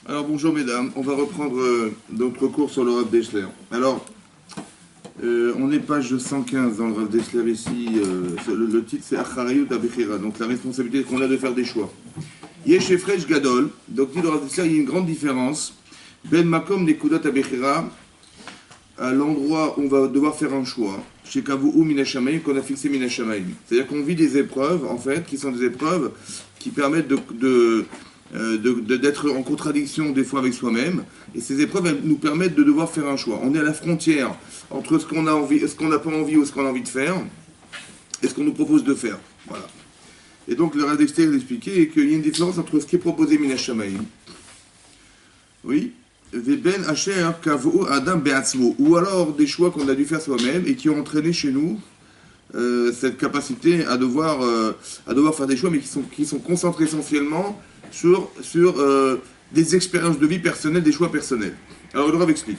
Alors bonjour mesdames, on va reprendre notre cours sur le Rav Dessler. Alors, on est page 115 dans le Rav Dessler ici, le titre c'est Acharayut Abechira, donc la responsabilité qu'on a de faire des choix. Yesh Efrej Gadol, donc dit le Rav Dessler, il y a une grande différence, Ben Makom Nekudat Abechira, à l'endroit où on va devoir faire un choix, chez Kavu'u Minashamayim, qu'on a fixé Minashamayim. C'est-à-dire qu'on vit des épreuves, en fait, qui sont des épreuves qui permettent d'être en contradiction des fois avec soi-même, et ces épreuves elles nous permettent de devoir faire un choix. On est à la frontière entre ce qu'on a envie, ce qu'on n'a pas envie ou ce qu'on a envie de faire, et ce qu'on nous propose de faire. Voilà. Et donc le Rav Dessler expliquait qu'il y a une différence entre ce qui est proposé Minashamayim, oui, Veben Asher Kavo Adam Beatzmo, ou alors des choix qu'on a dû faire soi-même et qui ont entraîné chez nous cette capacité à devoir faire des choix, mais qui sont concentrés essentiellement sur des expériences de vie personnelles, des choix personnels. Alors le Rav explique.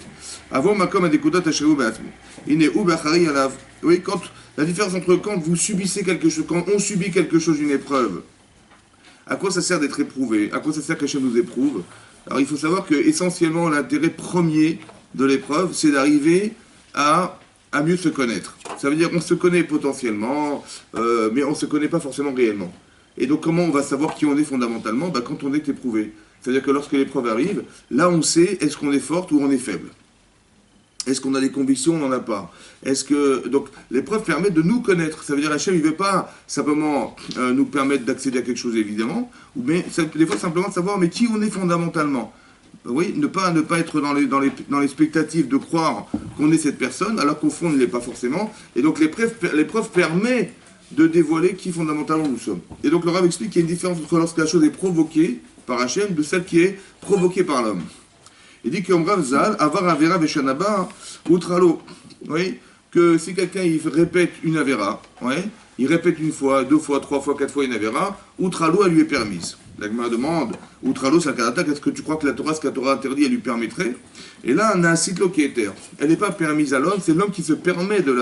Avant Makom a des kodat Asheru Beatzmo. Iné ou Bachari Alav. Oui, quand la différence entre quand vous subissez quelque chose, quand on subit quelque chose, une épreuve, à quoi ça sert d'être éprouvé? À quoi ça sert qu'Hachem nous éprouve? Alors il faut savoir que essentiellement l'intérêt premier de l'épreuve, c'est d'arriver à mieux se connaître. Ça veut dire qu'on se connaît potentiellement, mais on ne se connaît pas forcément réellement. Et donc comment on va savoir qui on est fondamentalement? Quand on est éprouvé. C'est-à-dire que lorsque l'épreuve arrive, là on sait est-ce qu'on est forte ou on est faible. Est-ce qu'on a des convictions ou on n'en a pas? Donc l'épreuve permet de nous connaître. Ça veut dire Hachem, il ne veut pas simplement nous permettre d'accéder à quelque chose, évidemment, mais des fois simplement de savoir mais qui on est fondamentalement. Oui, ne pas être dans les expectatives de croire qu'on est cette personne, alors qu'au fond on ne l'est pas forcément. Et donc l'épreuve permet de dévoiler qui fondamentalement nous sommes. Et donc le Rav explique qu'il y a une différence entre lorsque la chose est provoquée par Hachem de celle qui est provoquée par l'homme. Il dit qu'Om Rav Zal, Avar Avera Veshanaba, Utralo. Oui, que si quelqu'un il répète une Avera, oui, il répète une fois, deux fois, trois fois, quatre fois une Avera, Utralo, elle lui est permise. La Gemara demande, Utralo, c'est un karatak, est-ce que tu crois que ce que la Torah interdit, elle lui permettrait? Et là, on a un cyclo qui est terre. Elle n'est pas permise à l'homme, c'est l'homme qui se permet de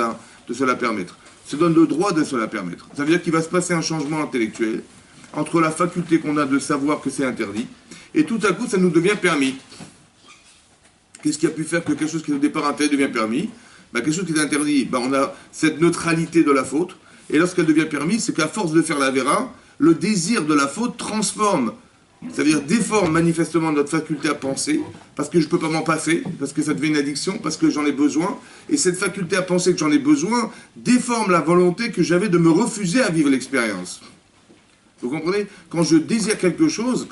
se la permettre. Se donne le droit de se la permettre. Ça veut dire qu'il va se passer un changement intellectuel entre la faculté qu'on a de savoir que c'est interdit, et tout à coup, ça nous devient permis. Qu'est-ce qui a pu faire que quelque chose qui au départ interdit devient permis? Quelque chose qui est interdit, on a cette neutralité de la faute. Et lorsqu'elle devient permis, c'est qu'à force de faire la vera, le désir de la faute transforme, c'est-à-dire déforme manifestement notre faculté à penser, parce que je ne peux pas m'en passer, parce que ça devient une addiction, parce que j'en ai besoin. Et cette faculté à penser que j'en ai besoin déforme la volonté que j'avais de me refuser à vivre l'expérience. Vous comprenez? Quand je désire quelque chose,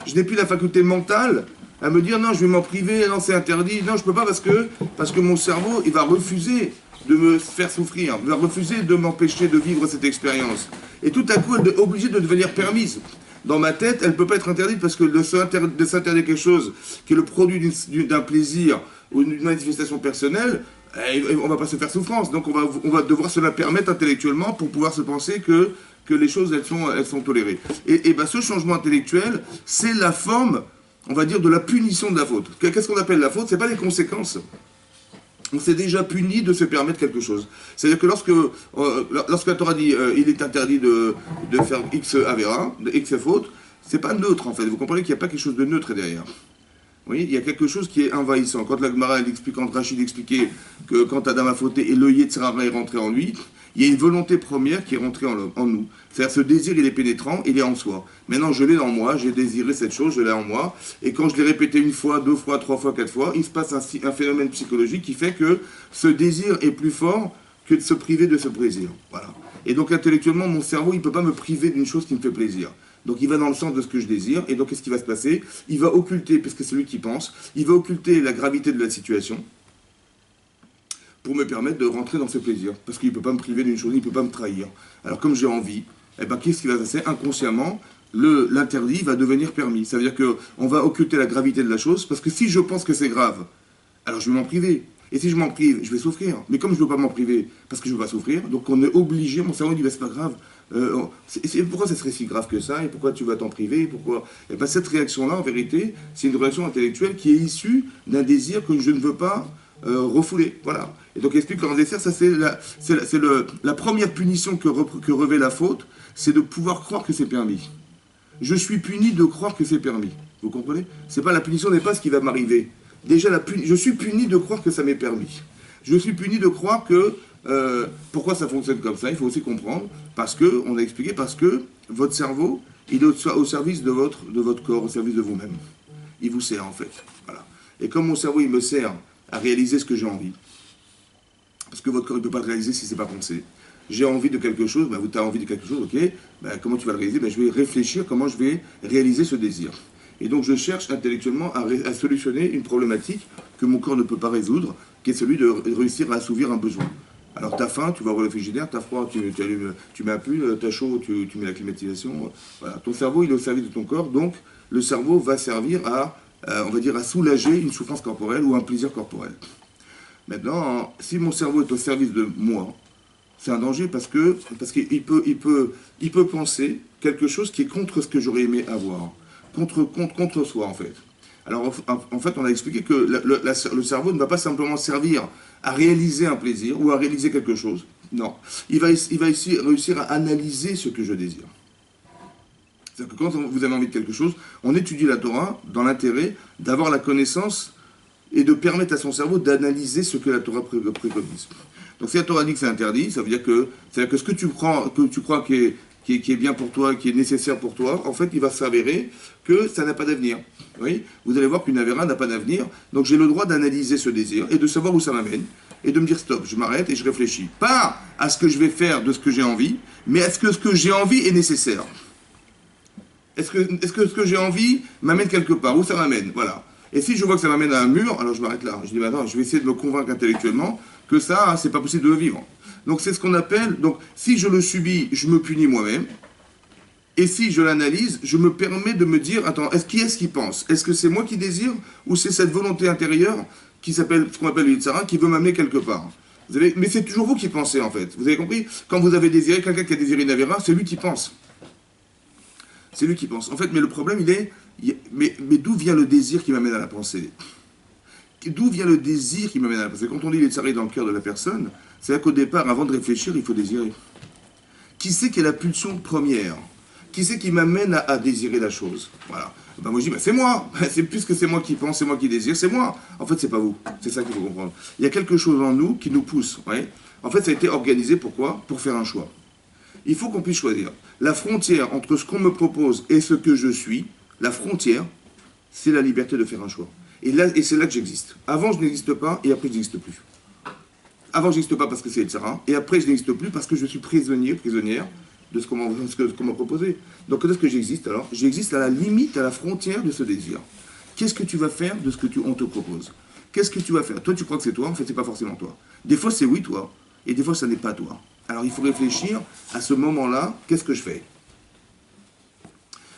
je n'ai plus la faculté mentale à me dire non, je vais m'en priver, non, c'est interdit, non, je peux pas parce que mon cerveau, il va refuser de me faire souffrir, il va refuser de m'empêcher de vivre cette expérience. Et tout à coup, elle est obligée de devenir permise. Dans ma tête, elle ne peut pas être interdite parce que de s'interdire quelque chose qui est le produit d'un plaisir ou d'une manifestation personnelle, on ne va pas se faire souffrance. Donc on va devoir se la permettre intellectuellement pour pouvoir se penser que les choses, elles sont tolérées. Et ce changement intellectuel, c'est la forme, on va dire, de la punition de la faute. Qu'est-ce qu'on appelle la faute? Ce n'est pas les conséquences. On s'est déjà puni de se permettre quelque chose. C'est-à-dire que lorsque la Torah dit il est interdit de faire X Avera, X faute, c'est pas neutre en fait. Vous comprenez qu'il n'y a pas quelque chose de neutre derrière. Oui, il y a quelque chose qui est envahissant. Quand la Gemara explique, quand Rachid expliquait que quand Adam a fauté et le Yetzirah est rentré en lui, il y a une volonté première qui est rentrée en nous. C'est-à-dire ce désir, il est pénétrant, il est en soi. Maintenant, je l'ai dans moi, j'ai désiré cette chose, je l'ai en moi. Et quand je l'ai répété une fois, deux fois, trois fois, quatre fois, il se passe un phénomène psychologique qui fait que ce désir est plus fort que de se priver de ce plaisir. Voilà. Et donc intellectuellement, mon cerveau, il ne peut pas me priver d'une chose qui me fait plaisir. Donc il va dans le sens de ce que je désire, et donc qu'est-ce qui va se passer? Il va occulter, parce que c'est lui qui pense, il va occulter la gravité de la situation, pour me permettre de rentrer dans ce plaisir. Parce qu'il ne peut pas me priver d'une chose, il ne peut pas me trahir. Alors comme j'ai envie, qu'est-ce qui va se passer? Inconsciemment, l'interdit va devenir permis. Ça veut dire qu'on va occulter la gravité de la chose, parce que si je pense que c'est grave, alors je vais m'en priver. Et si je m'en prive, je vais souffrir. Mais comme je ne veux pas m'en priver, parce que je ne veux pas souffrir, donc on est obligé, mon cerveau dit, c'est pas grave. Pourquoi ça serait si grave que ça? Et pourquoi tu vas t'en priver? Pourquoi? Cette réaction-là, en vérité, c'est une réaction intellectuelle qui est issue d'un désir que je ne veux pas refouler. Voilà. Et donc, explique qu'en dessert, ça c'est la première punition que revêt la faute, c'est de pouvoir croire que c'est permis. Je suis puni de croire que c'est permis. Vous comprenez? C'est pas la punition n'est pas ce qui va m'arriver. Déjà, je suis puni de croire que ça m'est permis. Je suis puni de croire que... pourquoi ça fonctionne comme ça? Il faut aussi comprendre. Parce que, on a expliqué, parce que votre cerveau, il est au service de votre corps, au service de vous-même. Il vous sert, en fait. Voilà. Et comme mon cerveau, il me sert à réaliser ce que j'ai envie, parce que votre corps ne peut pas le réaliser si ce n'est pas pensé. J'ai envie de quelque chose, ben, tu as envie de quelque chose, ok, ben, comment tu vas le réaliser? Ben, je vais réfléchir comment je vais réaliser ce désir. Et donc je cherche intellectuellement à solutionner une problématique que mon corps ne peut pas résoudre, qui est celui de réussir à assouvir un besoin. Alors t'as faim, tu vas au frigidaire, t'as froid, tu mets un pull, t'as chaud, tu mets la climatisation. Voilà. Ton cerveau, il est au service de ton corps, donc le cerveau va servir on va dire, à soulager une souffrance corporelle ou un plaisir corporel. Maintenant, si mon cerveau est au service de moi, c'est un danger parce qu'il peut penser quelque chose qui est contre ce que j'aurais aimé avoir, contre soi en fait. Alors en fait, on a expliqué que le cerveau ne va pas simplement servir à réaliser un plaisir ou à réaliser quelque chose. Non, il va ici réussir à analyser ce que je désire. C'est-à-dire que quand vous avez envie de quelque chose, on étudie la Torah dans l'intérêt d'avoir la connaissance et de permettre à son cerveau d'analyser ce que la Torah préconise. Donc si la Torah dit que c'est interdit, ça veut dire que ce que tu crois qui est bien pour toi, qui est nécessaire pour toi, en fait, il va s'avérer que ça n'a pas d'avenir. Oui, vous allez voir qu'une avéra n'a pas d'avenir, donc j'ai le droit d'analyser ce désir et de savoir où ça m'amène, et de me dire stop, je m'arrête et je réfléchis. Pas à ce que je vais faire de ce que j'ai envie, mais à ce que j'ai envie est nécessaire. Est-ce que ce que j'ai envie m'amène quelque part? Où ça m'amène? Voilà. Et si je vois que ça m'amène à un mur, alors je m'arrête là. Je dis, maintenant, je vais essayer de me convaincre intellectuellement que ça, c'est pas possible de le vivre. Donc c'est ce qu'on appelle, donc si je le subis, je me punis moi-même. Et si je l'analyse, je me permets de me dire, attends, qui est-ce qui pense? Est-ce que c'est moi qui désire ou c'est cette volonté intérieure qui s'appelle, ce qu'on appelle le Yitzhara, qui veut m'amener quelque part? Mais c'est toujours vous qui pensez en fait. Vous avez compris? Quand vous avez désiré, quelqu'un qui a désiré une avéra, c'est lui qui pense. C'est lui qui pense. En fait, mais le problème, mais d'où vient le désir qui m'amène à la pensée? D'où vient le désir qui m'amène à la pensée? Quand on dit les tsarés dans le cœur de la personne, c'est-à-dire qu'au départ, avant de réfléchir, il faut désirer. Qui c'est qui est la pulsion première? Qui c'est qui m'amène à désirer la chose? Voilà. Ben moi je dis, c'est moi. Puisque c'est moi qui pense, c'est moi qui désire, c'est moi. En fait, c'est pas vous. C'est ça qu'il faut comprendre. Il y a quelque chose en nous qui nous pousse. Ouais. En fait, ça a été organisé pourquoi? Pour faire un choix. Il faut qu'on puisse choisir. La frontière entre ce qu'on me propose et ce que je suis, la frontière, c'est la liberté de faire un choix. Et c'est là que j'existe. Avant, je n'existe pas, et après, je n'existe plus. Avant, je n'existe pas parce que c'est Yitzhara, et après, je n'existe plus parce que je suis prisonnière de ce qu'on m'a proposé. Donc, quand est-ce que j'existe alors? J'existe à la limite, à la frontière de ce désir. Qu'est-ce que tu vas faire de ce qu'on te propose? Qu'est-ce que tu vas faire? Toi, tu crois que c'est toi, en fait, c'est pas forcément toi. Des fois, c'est oui, toi, et des fois, ça n'est pas toi. Alors, il faut réfléchir à ce moment-là, qu'est-ce que je fais?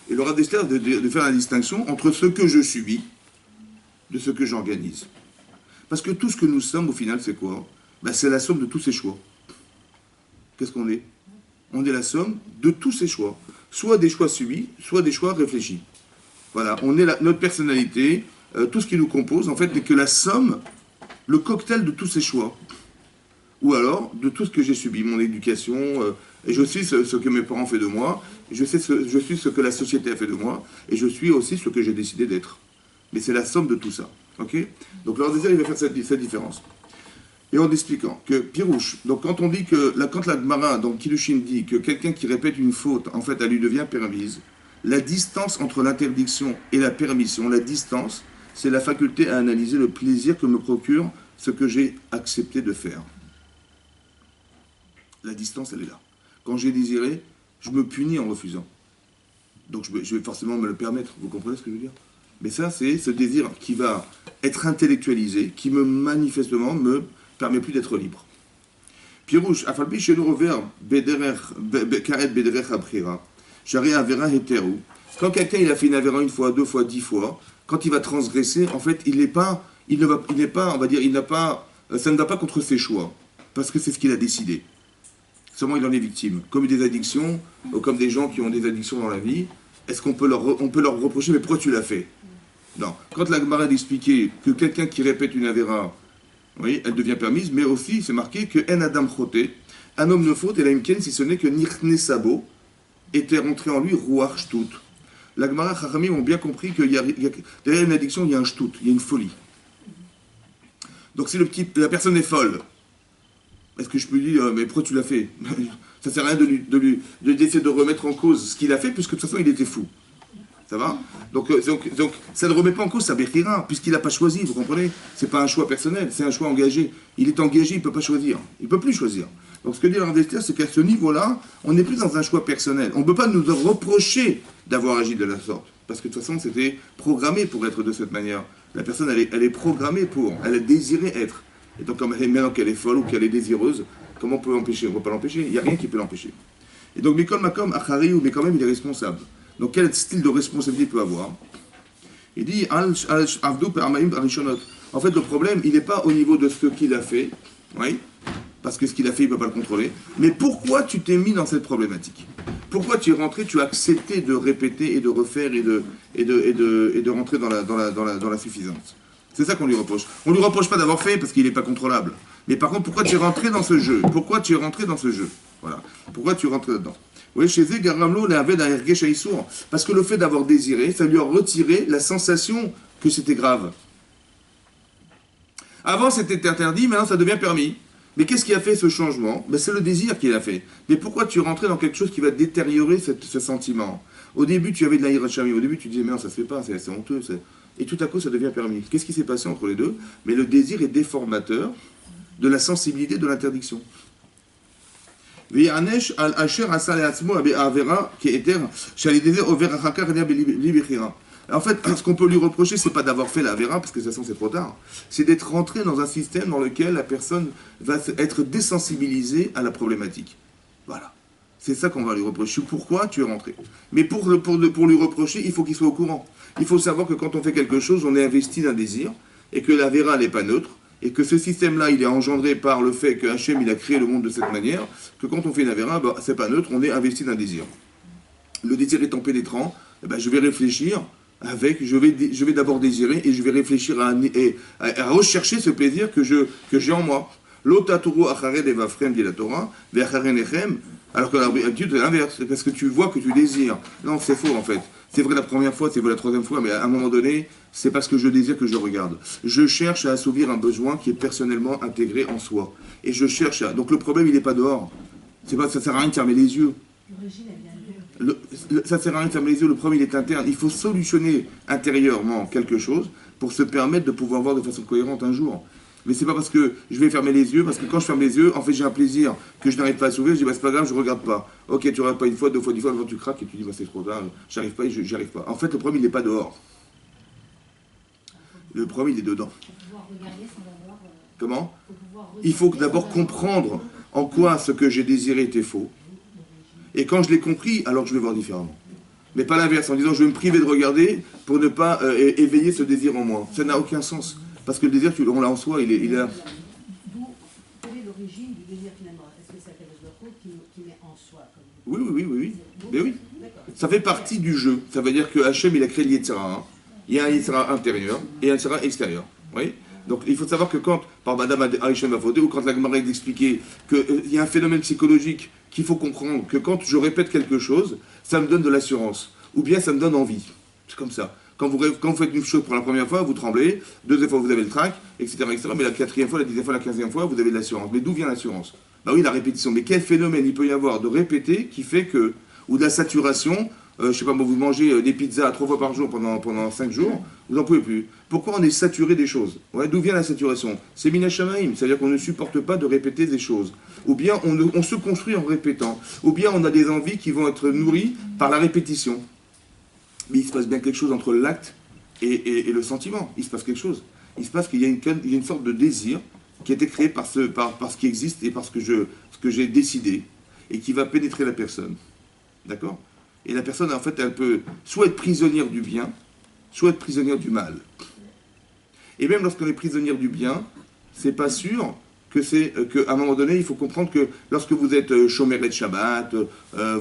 Et le Rav Dessler de faire la distinction entre ce que je subis de ce que j'organise. Parce que tout ce que nous sommes, au final, c'est quoi? Ben, c'est la somme de tous ces choix. Qu'est-ce qu'on est? On est la somme de tous ces choix. Soit des choix subis, soit des choix réfléchis. Voilà, on est notre personnalité, tout ce qui nous compose, en fait, n'est que la somme, le cocktail de tous ces choix. Ou alors, de tout ce que j'ai subi, mon éducation, et je suis ce que mes parents ont fait de moi, je suis ce que la société a fait de moi, et je suis aussi ce que j'ai décidé d'être. Mais c'est la somme de tout ça. Ok? Donc leur désir, il va faire cette différence. Et en expliquant que Pirouche, donc quand on dit que, quand la Gemara, donc Kiddushin dit que quelqu'un qui répète une faute, en fait, elle lui devient permise, la distance entre l'interdiction et la permission, la distance, c'est la faculté à analyser le plaisir que me procure ce que j'ai accepté de faire. La distance, elle est là. Quand j'ai désiré, je me punis en refusant. Donc je vais forcément me le permettre. Vous comprenez ce que je veux dire? Mais ça, c'est ce désir qui va être intellectualisé, qui manifestement me permet plus d'être libre. Pirouche, afalpi chez le revers, karet bederech abrira, j'arrive à vera heteru. Quand quelqu'un il a fait une avéra une fois, deux fois, 10 fois, quand il va transgresser, en fait, il n'est pas, on va dire, ça ne va pas contre ses choix, parce que c'est ce qu'il a décidé. Seulement il en est victime. Comme des addictions, ou comme des gens qui ont des addictions dans la vie, est-ce qu'on peut leur reprocher, mais pourquoi tu l'as fait? Non. Quand la Gemara d'expliquer que quelqu'un qui répète une avéra, oui, elle devient permise, mais aussi c'est marqué que En Adam Choté, un homme ne faute, et la Imken, si ce n'est que Nichne Sabo était rentré en lui Ruach Shtut. la Gemara Chachamim ont bien compris que derrière une addiction, il y a un shtout, il y a une folie. Donc si la personne est folle, est-ce que je peux lui dire, mais pourquoi tu l'as fait? Ça ne sert à rien d'essayer de remettre en cause ce qu'il a fait, puisque de toute façon, il était fou. Ça va donc, ça ne remet pas en cause sa Bechira, puisqu'il n'a pas choisi, vous comprenez? C'est pas un choix personnel, c'est un choix engagé. Il est engagé, il ne peut pas choisir. Il ne peut plus choisir. Donc ce que dit le Rav d'Esther, c'est qu'à ce niveau-là, on n'est plus dans un choix personnel. On ne peut pas nous reprocher d'avoir agi de la sorte. Parce que de toute façon, c'était programmé pour être de cette manière. La personne, elle est programmée pour, elle a désiré être. Et donc, maintenant qu'elle est folle ou qu'elle est désireuse, comment on peut l'empêcher? On ne peut pas l'empêcher. Il n'y a rien qui peut l'empêcher. Et donc, Mikol Makom, Achari, mais quand même, il est responsable. Donc, quel style de responsabilité il peut avoir? Il dit, en fait, le problème, il n'est pas au niveau de ce qu'il a fait, oui, parce que ce qu'il a fait, il ne peut pas le contrôler. Mais pourquoi tu t'es mis dans cette problématique? Pourquoi tu es rentré, tu as accepté de répéter et de refaire et de rentrer dans la suffisance? C'est ça qu'on lui reproche. On ne lui reproche pas d'avoir fait parce qu'il n'est pas contrôlable. Mais par contre, pourquoi tu es rentré dans ce jeu? Pourquoi tu es rentré dans ce jeu? Voilà. Pourquoi tu es rentré là-dedans? Vous voyez, chez Zé, Garamlo l'avait d'un Ergesh Aïsour. Parce que le fait d'avoir désiré, ça lui a retiré la sensation que c'était grave. Avant, c'était interdit, maintenant, ça devient permis. Mais qu'est-ce qui a fait ce changement? Ben, c'est le désir qui l'a fait. Mais pourquoi tu es rentré dans quelque chose qui va détériorer ce sentiment? Au début, tu avais de la hirachami. Au début, tu disais, mais non, ça se fait pas, c'est honteux. Et tout à coup, ça devient permis. Qu'est-ce qui s'est passé entre les deux? Mais le désir est déformateur de la sensibilité de l'interdiction. En fait, ce qu'on peut lui reprocher, c'est pas d'avoir fait la Avera, parce que de toute façon c'est trop tard. C'est d'être rentré dans un système dans lequel la personne va être désensibilisée à la problématique. Voilà. C'est ça qu'on va lui reprocher. Pourquoi tu es rentré? Mais pour lui reprocher, il faut qu'il soit au courant. Il faut savoir que quand on fait quelque chose, on est investi d'un désir, et que la Vera n'est pas neutre, et que ce système-là, il est engendré par le fait que Hachem, il a créé le monde de cette manière, que quand on fait une Avera, ben, c'est pas neutre, on est investi d'un désir. Le désir étant pénétrant, eh ben, je vais réfléchir, je vais d'abord désirer, et je vais réfléchir à rechercher ce plaisir que j'ai en moi. L'otaturu acharé de vafrem dit la Torah, ve'acharé nechem, alors que l'habitude c'est l'inverse, c'est parce que tu vois que tu désires. Non, c'est faux en fait. C'est vrai la première fois, c'est vrai la troisième fois, mais à un moment donné, c'est parce que je désire que je regarde. Je cherche à assouvir un besoin qui est personnellement intégré en soi. Et je cherche à... Donc le problème, il n'est pas dehors. Ça ne sert à rien de fermer les yeux. Ça ne sert à rien de fermer les yeux, le problème, il est interne. Il faut solutionner intérieurement quelque chose pour se permettre de pouvoir voir de façon cohérente un jour. Mais c'est pas parce que je vais fermer les yeux, parce que quand je ferme les yeux, en fait j'ai un plaisir que je n'arrive pas à s'ouvrir, je dis bah c'est pas grave, je regarde pas. Ok, tu regardes pas une fois, deux fois, avant tu craques et tu dis bah c'est trop tard, j'arrive pas et j'y arrive pas. En fait le problème il n'est pas dehors. Le problème il est dedans. Comment? Il faut d'abord comprendre en quoi ce que j'ai désiré était faux. Et quand je l'ai compris, alors je vais voir différemment. Mais pas l'inverse, en disant je vais me priver de regarder pour ne pas éveiller ce désir en moi. Ça n'a aucun sens. Parce que le désir, on l'a en soi, il est là. Quelle est l'origine du désir finalement? Est-ce que c'est Akadosh qui met en soi Oui. Mais oui. Ça fait partie du jeu. Ça veut dire que Hachem, il a créé le Yetzirah. Il y a un Yetzirah intérieur et un Yetzirah extérieur. Oui. Donc il faut savoir que quand, par Madame Aïchem Afodé, ou quand la Gemara expliquait qu'il y a un phénomène psychologique qu'il faut comprendre, que quand je répète quelque chose, ça me donne de l'assurance. Ou bien ça me donne envie. C'est comme ça. Quand vous faites une chose pour la première fois, vous tremblez, deuxième fois vous avez le trac, etc., mais la quatrième fois, la dixième fois, la quinzième fois, vous avez de l'assurance. Mais d'où vient l'assurance? Bah oui, la répétition. Mais quel phénomène il peut y avoir de répéter qui fait que, ou de la saturation, je sais pas, vous mangez des pizzas 3 fois par jour pendant 5 jours, vous n'en pouvez plus. Pourquoi on est saturé des choses? Ouais, d'où vient la saturation? C'est Mina Shamaim, c'est-à-dire qu'on ne supporte pas de répéter des choses. Ou bien on se construit en répétant. Ou bien on a des envies qui vont être nourries par la répétition. Mais il se passe bien quelque chose entre l'acte et le sentiment. Il se passe quelque chose. Il se passe qu'il y a une sorte de désir qui a été créé par ce qui existe et par ce que j'ai décidé et qui va pénétrer la personne. D'accord? Et la personne, en fait, elle peut soit être prisonnière du bien, soit être prisonnière du mal. Et même lorsqu'on est prisonnière du bien, c'est pas sûr qu'à un moment donné, il faut comprendre que lorsque vous êtes chomeret Shabbat,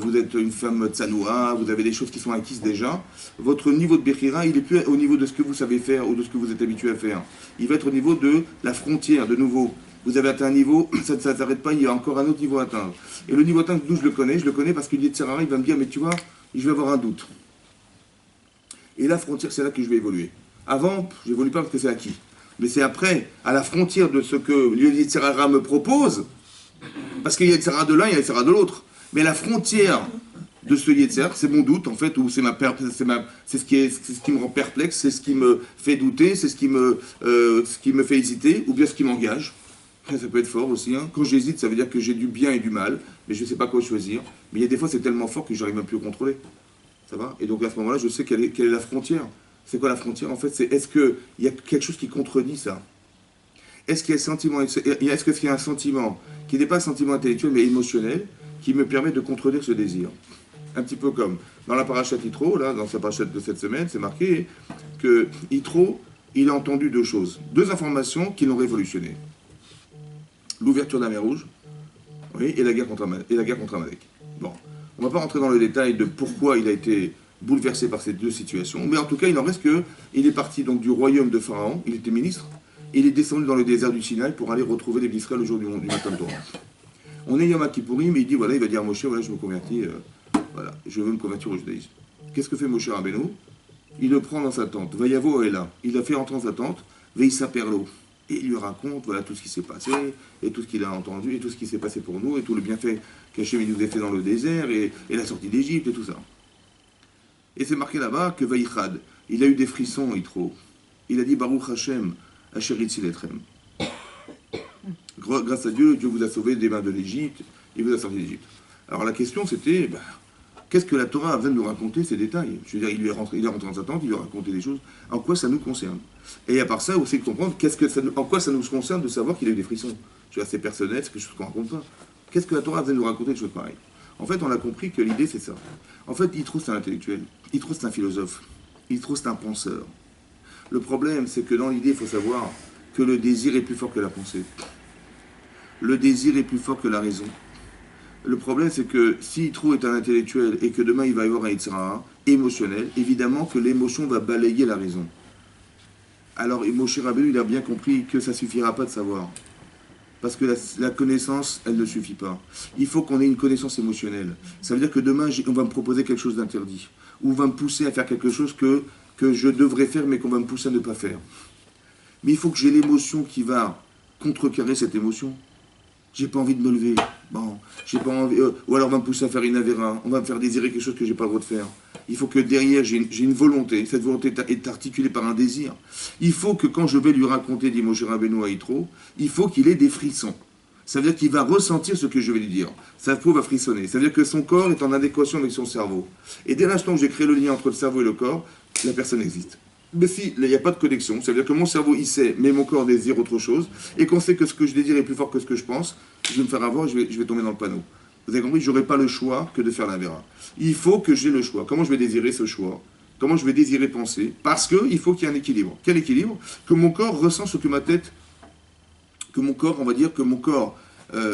vous êtes une femme tsanoua, vous avez des choses qui sont acquises déjà, votre niveau de Bechira, il n'est plus au niveau de ce que vous savez faire ou de ce que vous êtes habitué à faire. Il va être au niveau de la frontière, de nouveau. Vous avez atteint un niveau, ça ne s'arrête pas, il y a encore un autre niveau à atteindre. Et le niveau à atteindre, d'où je le connais parce que Yetzirah, il va me dire, mais tu vois, je vais avoir un doute. Et la frontière, c'est là que je vais évoluer. Avant, je n'évolue pas parce que c'est acquis. Mais c'est après, à la frontière de ce que le Yetzer Hara me propose, parce qu'il y a Yetzer Hara de l'un, il y a Yetzer Hara de l'autre. Mais la frontière de ce Yetzer, c'est mon doute, en fait, ou c'est ce qui me rend perplexe, c'est ce qui me fait douter, c'est ce qui me fait hésiter, ou bien ce qui m'engage. Ça peut être fort aussi. Hein. Quand j'hésite, ça veut dire que j'ai du bien et du mal, mais je ne sais pas quoi choisir. Mais il y a des fois, c'est tellement fort que j'arrive même plus à contrôler. Ça va? Et donc à ce moment-là, je sais quelle est la frontière. C'est quoi la frontière? En fait, c'est est-ce qu'il y a quelque chose qui contredit ça? Est-ce qu'il y a un sentiment qui n'est pas un sentiment intellectuel, mais émotionnel, qui me permet de contredire ce désir? Un petit peu comme dans la parashat Yitro, là, dans sa parashat de cette semaine, c'est marqué que Yitro, il a entendu deux choses, deux informations qui l'ont révolutionné. L'ouverture de la mer Rouge, oui, et la guerre contre Amalek. Bon, on ne va pas rentrer dans le détail de pourquoi il a été bouleversé par ces deux situations, mais en tout cas, il en reste qu'il est parti donc du royaume de Pharaon, il était ministre, et il est descendu dans le désert du Sinaï pour aller retrouver les Israël le jour du matin de Torah. On est Yom Kippourim, mais il dit, voilà, il va dire à Moshe, voilà, je me convertis, voilà, je veux me convertir au judaïsme. Qu'est-ce que fait Moshe Rabbeinu? Il le prend dans sa tente, Vayavo est là, il l'a fait entrer dans sa tente, Veissa Perlo. Et il lui raconte voilà, tout ce qui s'est passé, et tout ce qu'il a entendu, et tout ce qui s'est passé pour nous, et tout le bienfait qu'Hachem nous a fait dans le désert, et la sortie d'Égypte, et tout ça. Et c'est marqué là-bas que Vaïchad, il a eu des frissons, Yitro. Il a dit Baruch Hashem, Asher Itzil Etrem. Grâce à Dieu, Dieu vous a sauvé des mains de l'Égypte, il vous a sorti d'Égypte. Alors la question c'était, qu'est-ce que la Torah vient de nous raconter ces détails? Je veux dire, il est rentré dans sa tente, il lui a raconté des choses, en quoi ça nous concerne? Et à part ça, aussi de comprendre en quoi ça nous concerne de savoir qu'il a eu des frissons. Je veux dire, c'est personnel, c'est quelque chose qu'on ne raconte pas. Qu'est-ce que la Torah vient de nous raconter de choses pareilles? En fait, on a compris que l'idée c'est ça. En fait, Yitro c'est un intellectuel, Yitro c'est un philosophe, Yitro c'est un penseur. Le problème, c'est que dans l'idée, il faut savoir que le désir est plus fort que la pensée. Le désir est plus fort que la raison. Le problème, c'est que si Yitro est un intellectuel et que demain il va y avoir un Yetzer Hara émotionnel, évidemment que l'émotion va balayer la raison. Alors Moshe Rabbeinu, il a bien compris que ça ne suffira pas de savoir. Parce que la connaissance, elle ne suffit pas. Il faut qu'on ait une connaissance émotionnelle. Ça veut dire que demain, on va me proposer quelque chose d'interdit. Ou on va me pousser à faire quelque chose que je devrais faire, mais qu'on va me pousser à ne pas faire. Mais il faut que j'ai l'émotion qui va contrecarrer cette émotion. J'ai pas envie de me lever. Bon, j'ai pas envie. Ou alors on va me pousser à faire une avéra. On va me faire désirer quelque chose que j'ai pas le droit de faire. Il faut que derrière j'ai une volonté. Cette volonté est articulée par un désir. Il faut que quand je vais lui raconter, dit Moshe Rabbeinu à Yitro, il faut qu'il ait des frissons. Ça veut dire qu'il va ressentir ce que je vais lui dire. Sa peau va frissonner. Ça veut dire que son corps est en adéquation avec son cerveau. Et dès l'instant où j'ai créé le lien entre le cerveau et le corps, la personne existe. Mais si il n'y a pas de connexion, ça veut dire que mon cerveau il sait, mais mon corps désire autre chose, et qu'on sait que ce que je désire est plus fort que ce que je pense, je vais me faire avoir et je vais tomber dans le panneau. Vous avez compris, je n'aurai pas le choix que de faire l'avéra. Il faut que j'ai le choix. Comment je vais désirer ce choix? Comment je vais désirer penser? Parce qu'il faut qu'il y ait un équilibre. Quel équilibre? Que mon corps ressent ce que ma tête, que mon corps, on va dire, que mon corps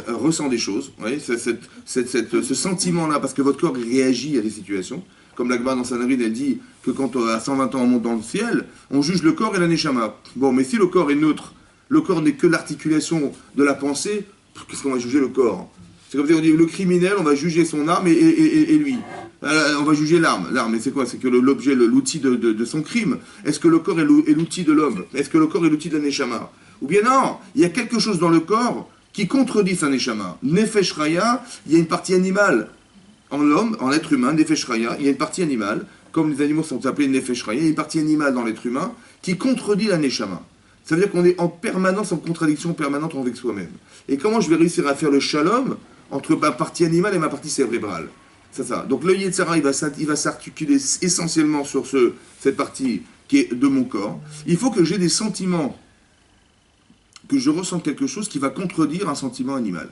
ressent des choses. Vous voyez, ce sentiment-là, parce que votre corps réagit à des situations. Comme la Gemara dans Sanhedrin, elle dit que quand à 120 ans on monte dans le ciel, on juge le corps et la neshama. Bon, mais si le corps est neutre, le corps n'est que l'articulation de la pensée, qu'est-ce qu'on va juger le corps? C'est comme si on dit le criminel, on va juger son arme et lui. On va juger l'arme. L'arme, c'est quoi? C'est que l'objet, l'outil de son crime. Est-ce que le corps est l'outil de l'homme? Est-ce que le corps est l'outil de la neshama? Ou bien non, il y a quelque chose dans le corps qui contredit sa neshama. Nefesh Raya, il y a une partie animale. En l'homme, en l'être humain, Nefesh Raya, il y a une partie animale, comme les animaux sont appelés Nefesh Raya, il y a une partie animale dans l'être humain qui contredit la Neshama. Ça veut dire qu'on est en permanence, en contradiction permanente avec soi-même. Et comment je vais réussir à faire le shalom entre ma partie animale et ma partie cérébrale? C'est ça. Donc le Yetzer Hara, il va s'articuler essentiellement sur cette partie qui est de mon corps. Il faut que j'ai des sentiments, que je ressente quelque chose qui va contredire un sentiment animal.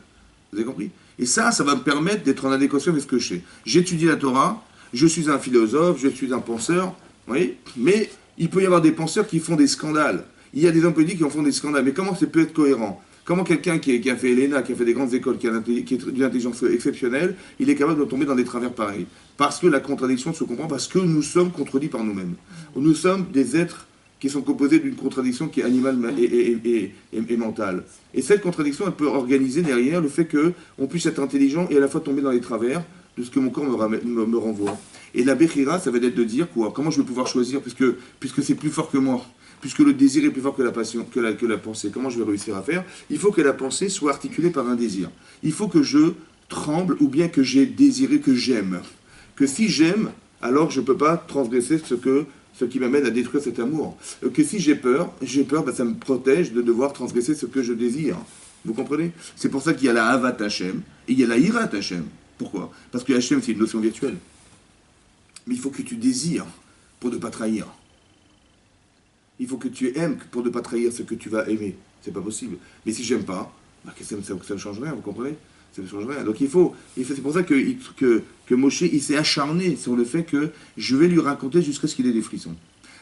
Vous avez compris? Et ça va me permettre d'être en adéquation avec ce que je sais. J'étudie la Torah, je suis un philosophe, je suis un penseur, vous voyez? Mais il peut y avoir des penseurs qui font des scandales. Il y a des hommes politiques qui en font des scandales. Mais comment ça peut être cohérent? Comment quelqu'un qui a fait ELENA, qui a fait des grandes écoles, qui est d'une intelligence exceptionnelle, il est capable de tomber dans des travers pareils? Parce que la contradiction se comprend, parce que nous sommes contredits par nous-mêmes. Nous sommes des êtres qui sont composés d'une contradiction qui est animale et mentale. Et cette contradiction, elle peut organiser derrière le fait qu'on puisse être intelligent et à la fois tomber dans les travers de ce que mon corps me renvoie. Et la Bechira, ça va être de dire quoi? Comment je vais pouvoir choisir, puisque c'est plus fort que moi, puisque le désir est plus fort que la passion, que la pensée. Comment je vais réussir à faire? Il faut que la pensée soit articulée par un désir. Il faut que je tremble ou bien que j'ai désiré, que j'aime. Que si j'aime, alors je ne peux pas transgresser ce qui m'amène à détruire cet amour. Que si j'ai peur, ben ça me protège de devoir transgresser ce que je désire. Vous comprenez? C'est pour ça qu'il y a la Havat Hashem et il y a la Hirat Hashem. Pourquoi? Parce que Hashem, c'est une notion virtuelle. Mais il faut que tu désires pour ne pas trahir. Il faut que tu aimes pour ne pas trahir ce que tu vas aimer. C'est pas possible. Mais si j'aime pas, bah, ça ne change rien, vous comprenez? Ça ne change rien. Donc c'est pour ça que Moshe, il s'est acharné sur le fait que je vais lui raconter jusqu'à ce qu'il ait des frissons.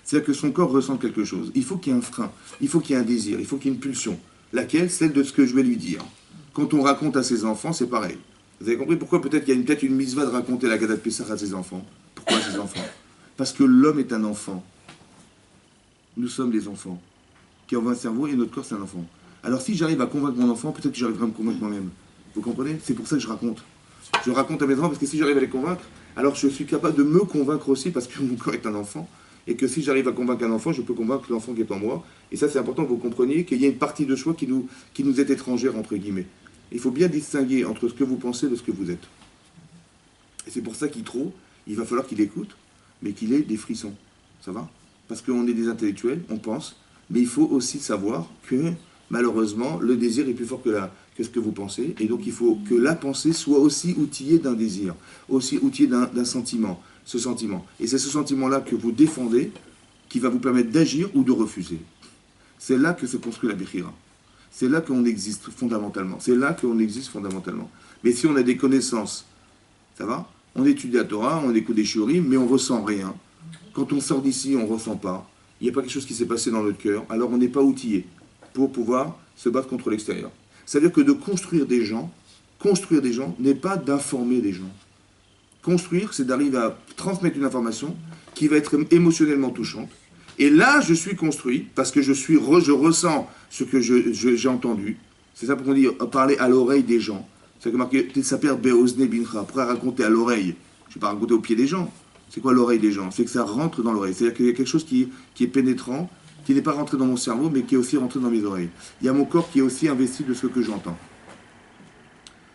C'est-à-dire que son corps ressent quelque chose. Il faut qu'il y ait un frein, il faut qu'il y ait un désir, il faut qu'il y ait une pulsion. Laquelle? Celle de ce que je vais lui dire. Quand on raconte à ses enfants, c'est pareil. Vous avez compris pourquoi peut-être il y a peut-être une mitzvah de raconter la Gadat Pessah à ses enfants? Pourquoi à ses enfants? Parce que l'homme est un enfant. Nous sommes des enfants qui ont un cerveau et notre corps c'est un enfant. Alors si j'arrive à convaincre mon enfant, peut-être que j'arriverai à me convaincre moi-même. Vous comprenez? C'est pour ça que je raconte. Je raconte à mes enfants parce que si j'arrive à les convaincre, alors je suis capable de me convaincre aussi parce que mon corps est un enfant. Et que si j'arrive à convaincre un enfant, je peux convaincre l'enfant qui est en moi. Et ça c'est important que vous compreniez qu'il y a une partie de soi qui nous est étrangère entre guillemets. Il faut bien distinguer entre ce que vous pensez de ce que vous êtes. Et c'est pour ça il va falloir qu'il écoute, mais qu'il ait des frissons. Ça va? Parce qu'on est des intellectuels, on pense, mais il faut aussi savoir que, malheureusement, le désir est plus fort que ce que vous pensez, et donc il faut que la pensée soit aussi outillée d'un désir, aussi outillée d'un sentiment, ce sentiment. Et c'est ce sentiment-là que vous défendez, qui va vous permettre d'agir ou de refuser. C'est là que se construit la Bechira. C'est là qu'on existe fondamentalement. C'est là qu'on existe fondamentalement. Mais si on a des connaissances, ça va? On étudie la Torah, on écoute des shiurim, mais on ne ressent rien. Quand on sort d'ici, on ne ressent pas. Il n'y a pas quelque chose qui s'est passé dans notre cœur. Alors on n'est pas outillé pour pouvoir se battre contre l'extérieur. C'est-à-dire que de construire des gens n'est pas d'informer des gens. Construire, c'est d'arriver à transmettre une information qui va être émotionnellement touchante. Et là, je suis construit parce que je ressens ce que j'ai entendu. C'est ça pourquoi on dit parler à l'oreille des gens. C'est que marqué Tessaper Beozne Bincha, pour raconter à l'oreille. Je ne vais pas raconter au pied des gens. C'est quoi l'oreille des gens? C'est que ça rentre dans l'oreille. C'est-à-dire qu'il y a quelque chose qui est pénétrant, qui n'est pas rentré dans mon cerveau, mais qui est aussi rentré dans mes oreilles. Il y a mon corps qui est aussi investi de ce que j'entends.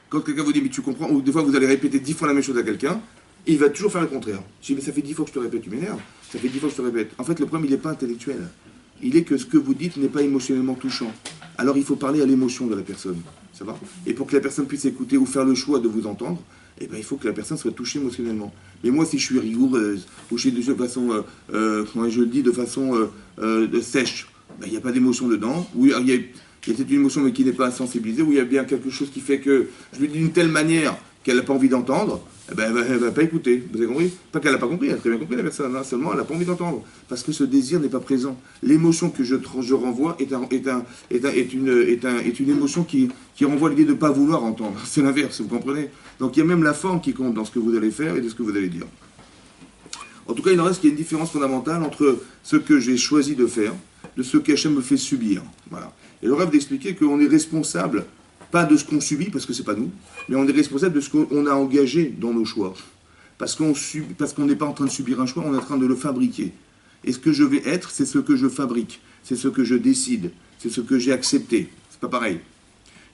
Quand quelqu'un vous dit, mais tu comprends, ou des fois vous allez répéter 10 fois la même chose à quelqu'un, il va toujours faire le contraire. Je dis, mais ça fait 10 fois que je te répète, tu m'énerves. Ça fait 10 fois que je te répète. En fait, le problème, il n'est pas intellectuel. Il est que ce que vous dites n'est pas émotionnellement touchant. Alors il faut parler à l'émotion de la personne. Ça va? Et pour que la personne puisse écouter ou faire le choix de vous entendre, eh ben, il faut que la personne soit touchée émotionnellement. Mais moi, si je suis rigoureuse, ou je suis de façon, comment je le dis, de façon sèche, ben, il n'y a pas d'émotion dedans, ou il y a peut-être une émotion mais qui n'est pas sensibilisée, ou il y a bien quelque chose qui fait que je lui dis d'une telle manière qu'elle n'a pas envie d'entendre, eh ben, elle ne va pas écouter. Vous avez compris? Pas qu'elle n'a pas compris, elle a très bien compris la personne, hein, seulement elle n'a pas envie d'entendre. Parce que ce désir n'est pas présent. L'émotion que je renvoie est une émotion qui renvoie l'idée de ne pas vouloir entendre. C'est l'inverse, vous comprenez? Donc il y a même la forme qui compte dans ce que vous allez faire et de ce que vous allez dire. En tout cas, il en reste qu'il y a une différence fondamentale entre ce que j'ai choisi de faire, de ce qu'Hachem me fait subir. Voilà. Et le rêve d'expliquer qu'on est responsable, pas de ce qu'on subit, parce que c'est pas nous, mais on est responsable de ce qu'on a engagé dans nos choix. Parce qu'on n'est pas en train de subir un choix, on est en train de le fabriquer. Et ce que je vais être, c'est ce que je fabrique, c'est ce que je décide, c'est ce que j'ai accepté. C'est pas pareil.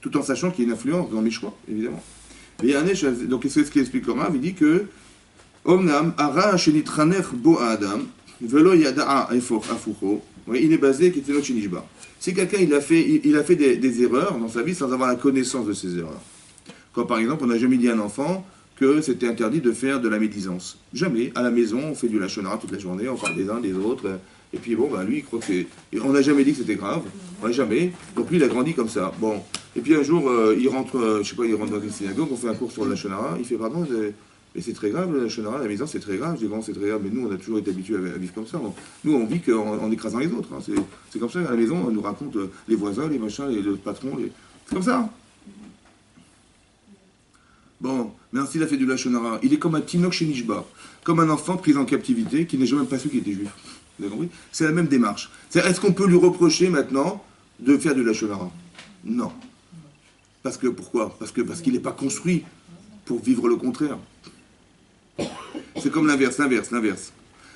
Tout en sachant qu'il y a une influence dans mes choix, évidemment. Mais donc c'est ce qu'il explique le Rav, il dit que Omnam ara shenitraner bo adam velo yada'a afucho. Il est basé qui était shenishba. Si quelqu'un il a fait des erreurs dans sa vie sans avoir la connaissance de ces erreurs. Quand par exemple on n'a jamais dit à un enfant que c'était interdit de faire de la médisance. Jamais. À la maison on fait du lachon hara toute la journée, on parle des uns des autres. Et puis bon, lui il croit que c'est... On n'a jamais dit que c'était grave. Ouais, jamais. Donc lui il a grandi comme ça. Bon. Et puis un jour il rentre, il rentre dans une synagogue, on fait un cours sur le lachon hara, il fait pardon, mais c'est très grave, le lachon hara, la maison c'est très grave. Je dis bon c'est très grave, mais nous on a toujours été habitués à vivre comme ça. Nous on vit en écrasant les autres. Hein. C'est comme ça, à la maison on nous raconte les voisins, les machins, les patrons, c'est comme ça. Bon, mais ainsi il a fait du lachon hara. Il est comme un Tinok chez Nishba, comme un enfant pris en captivité qui n'est jamais pas su qu'il était juif. Vous avez compris? C'est la même démarche. Est-ce qu'on peut lui reprocher maintenant de faire du lachon hara? Non. Parce que pourquoi? Parce qu'il n'est pas construit pour vivre le contraire. C'est comme l'inverse.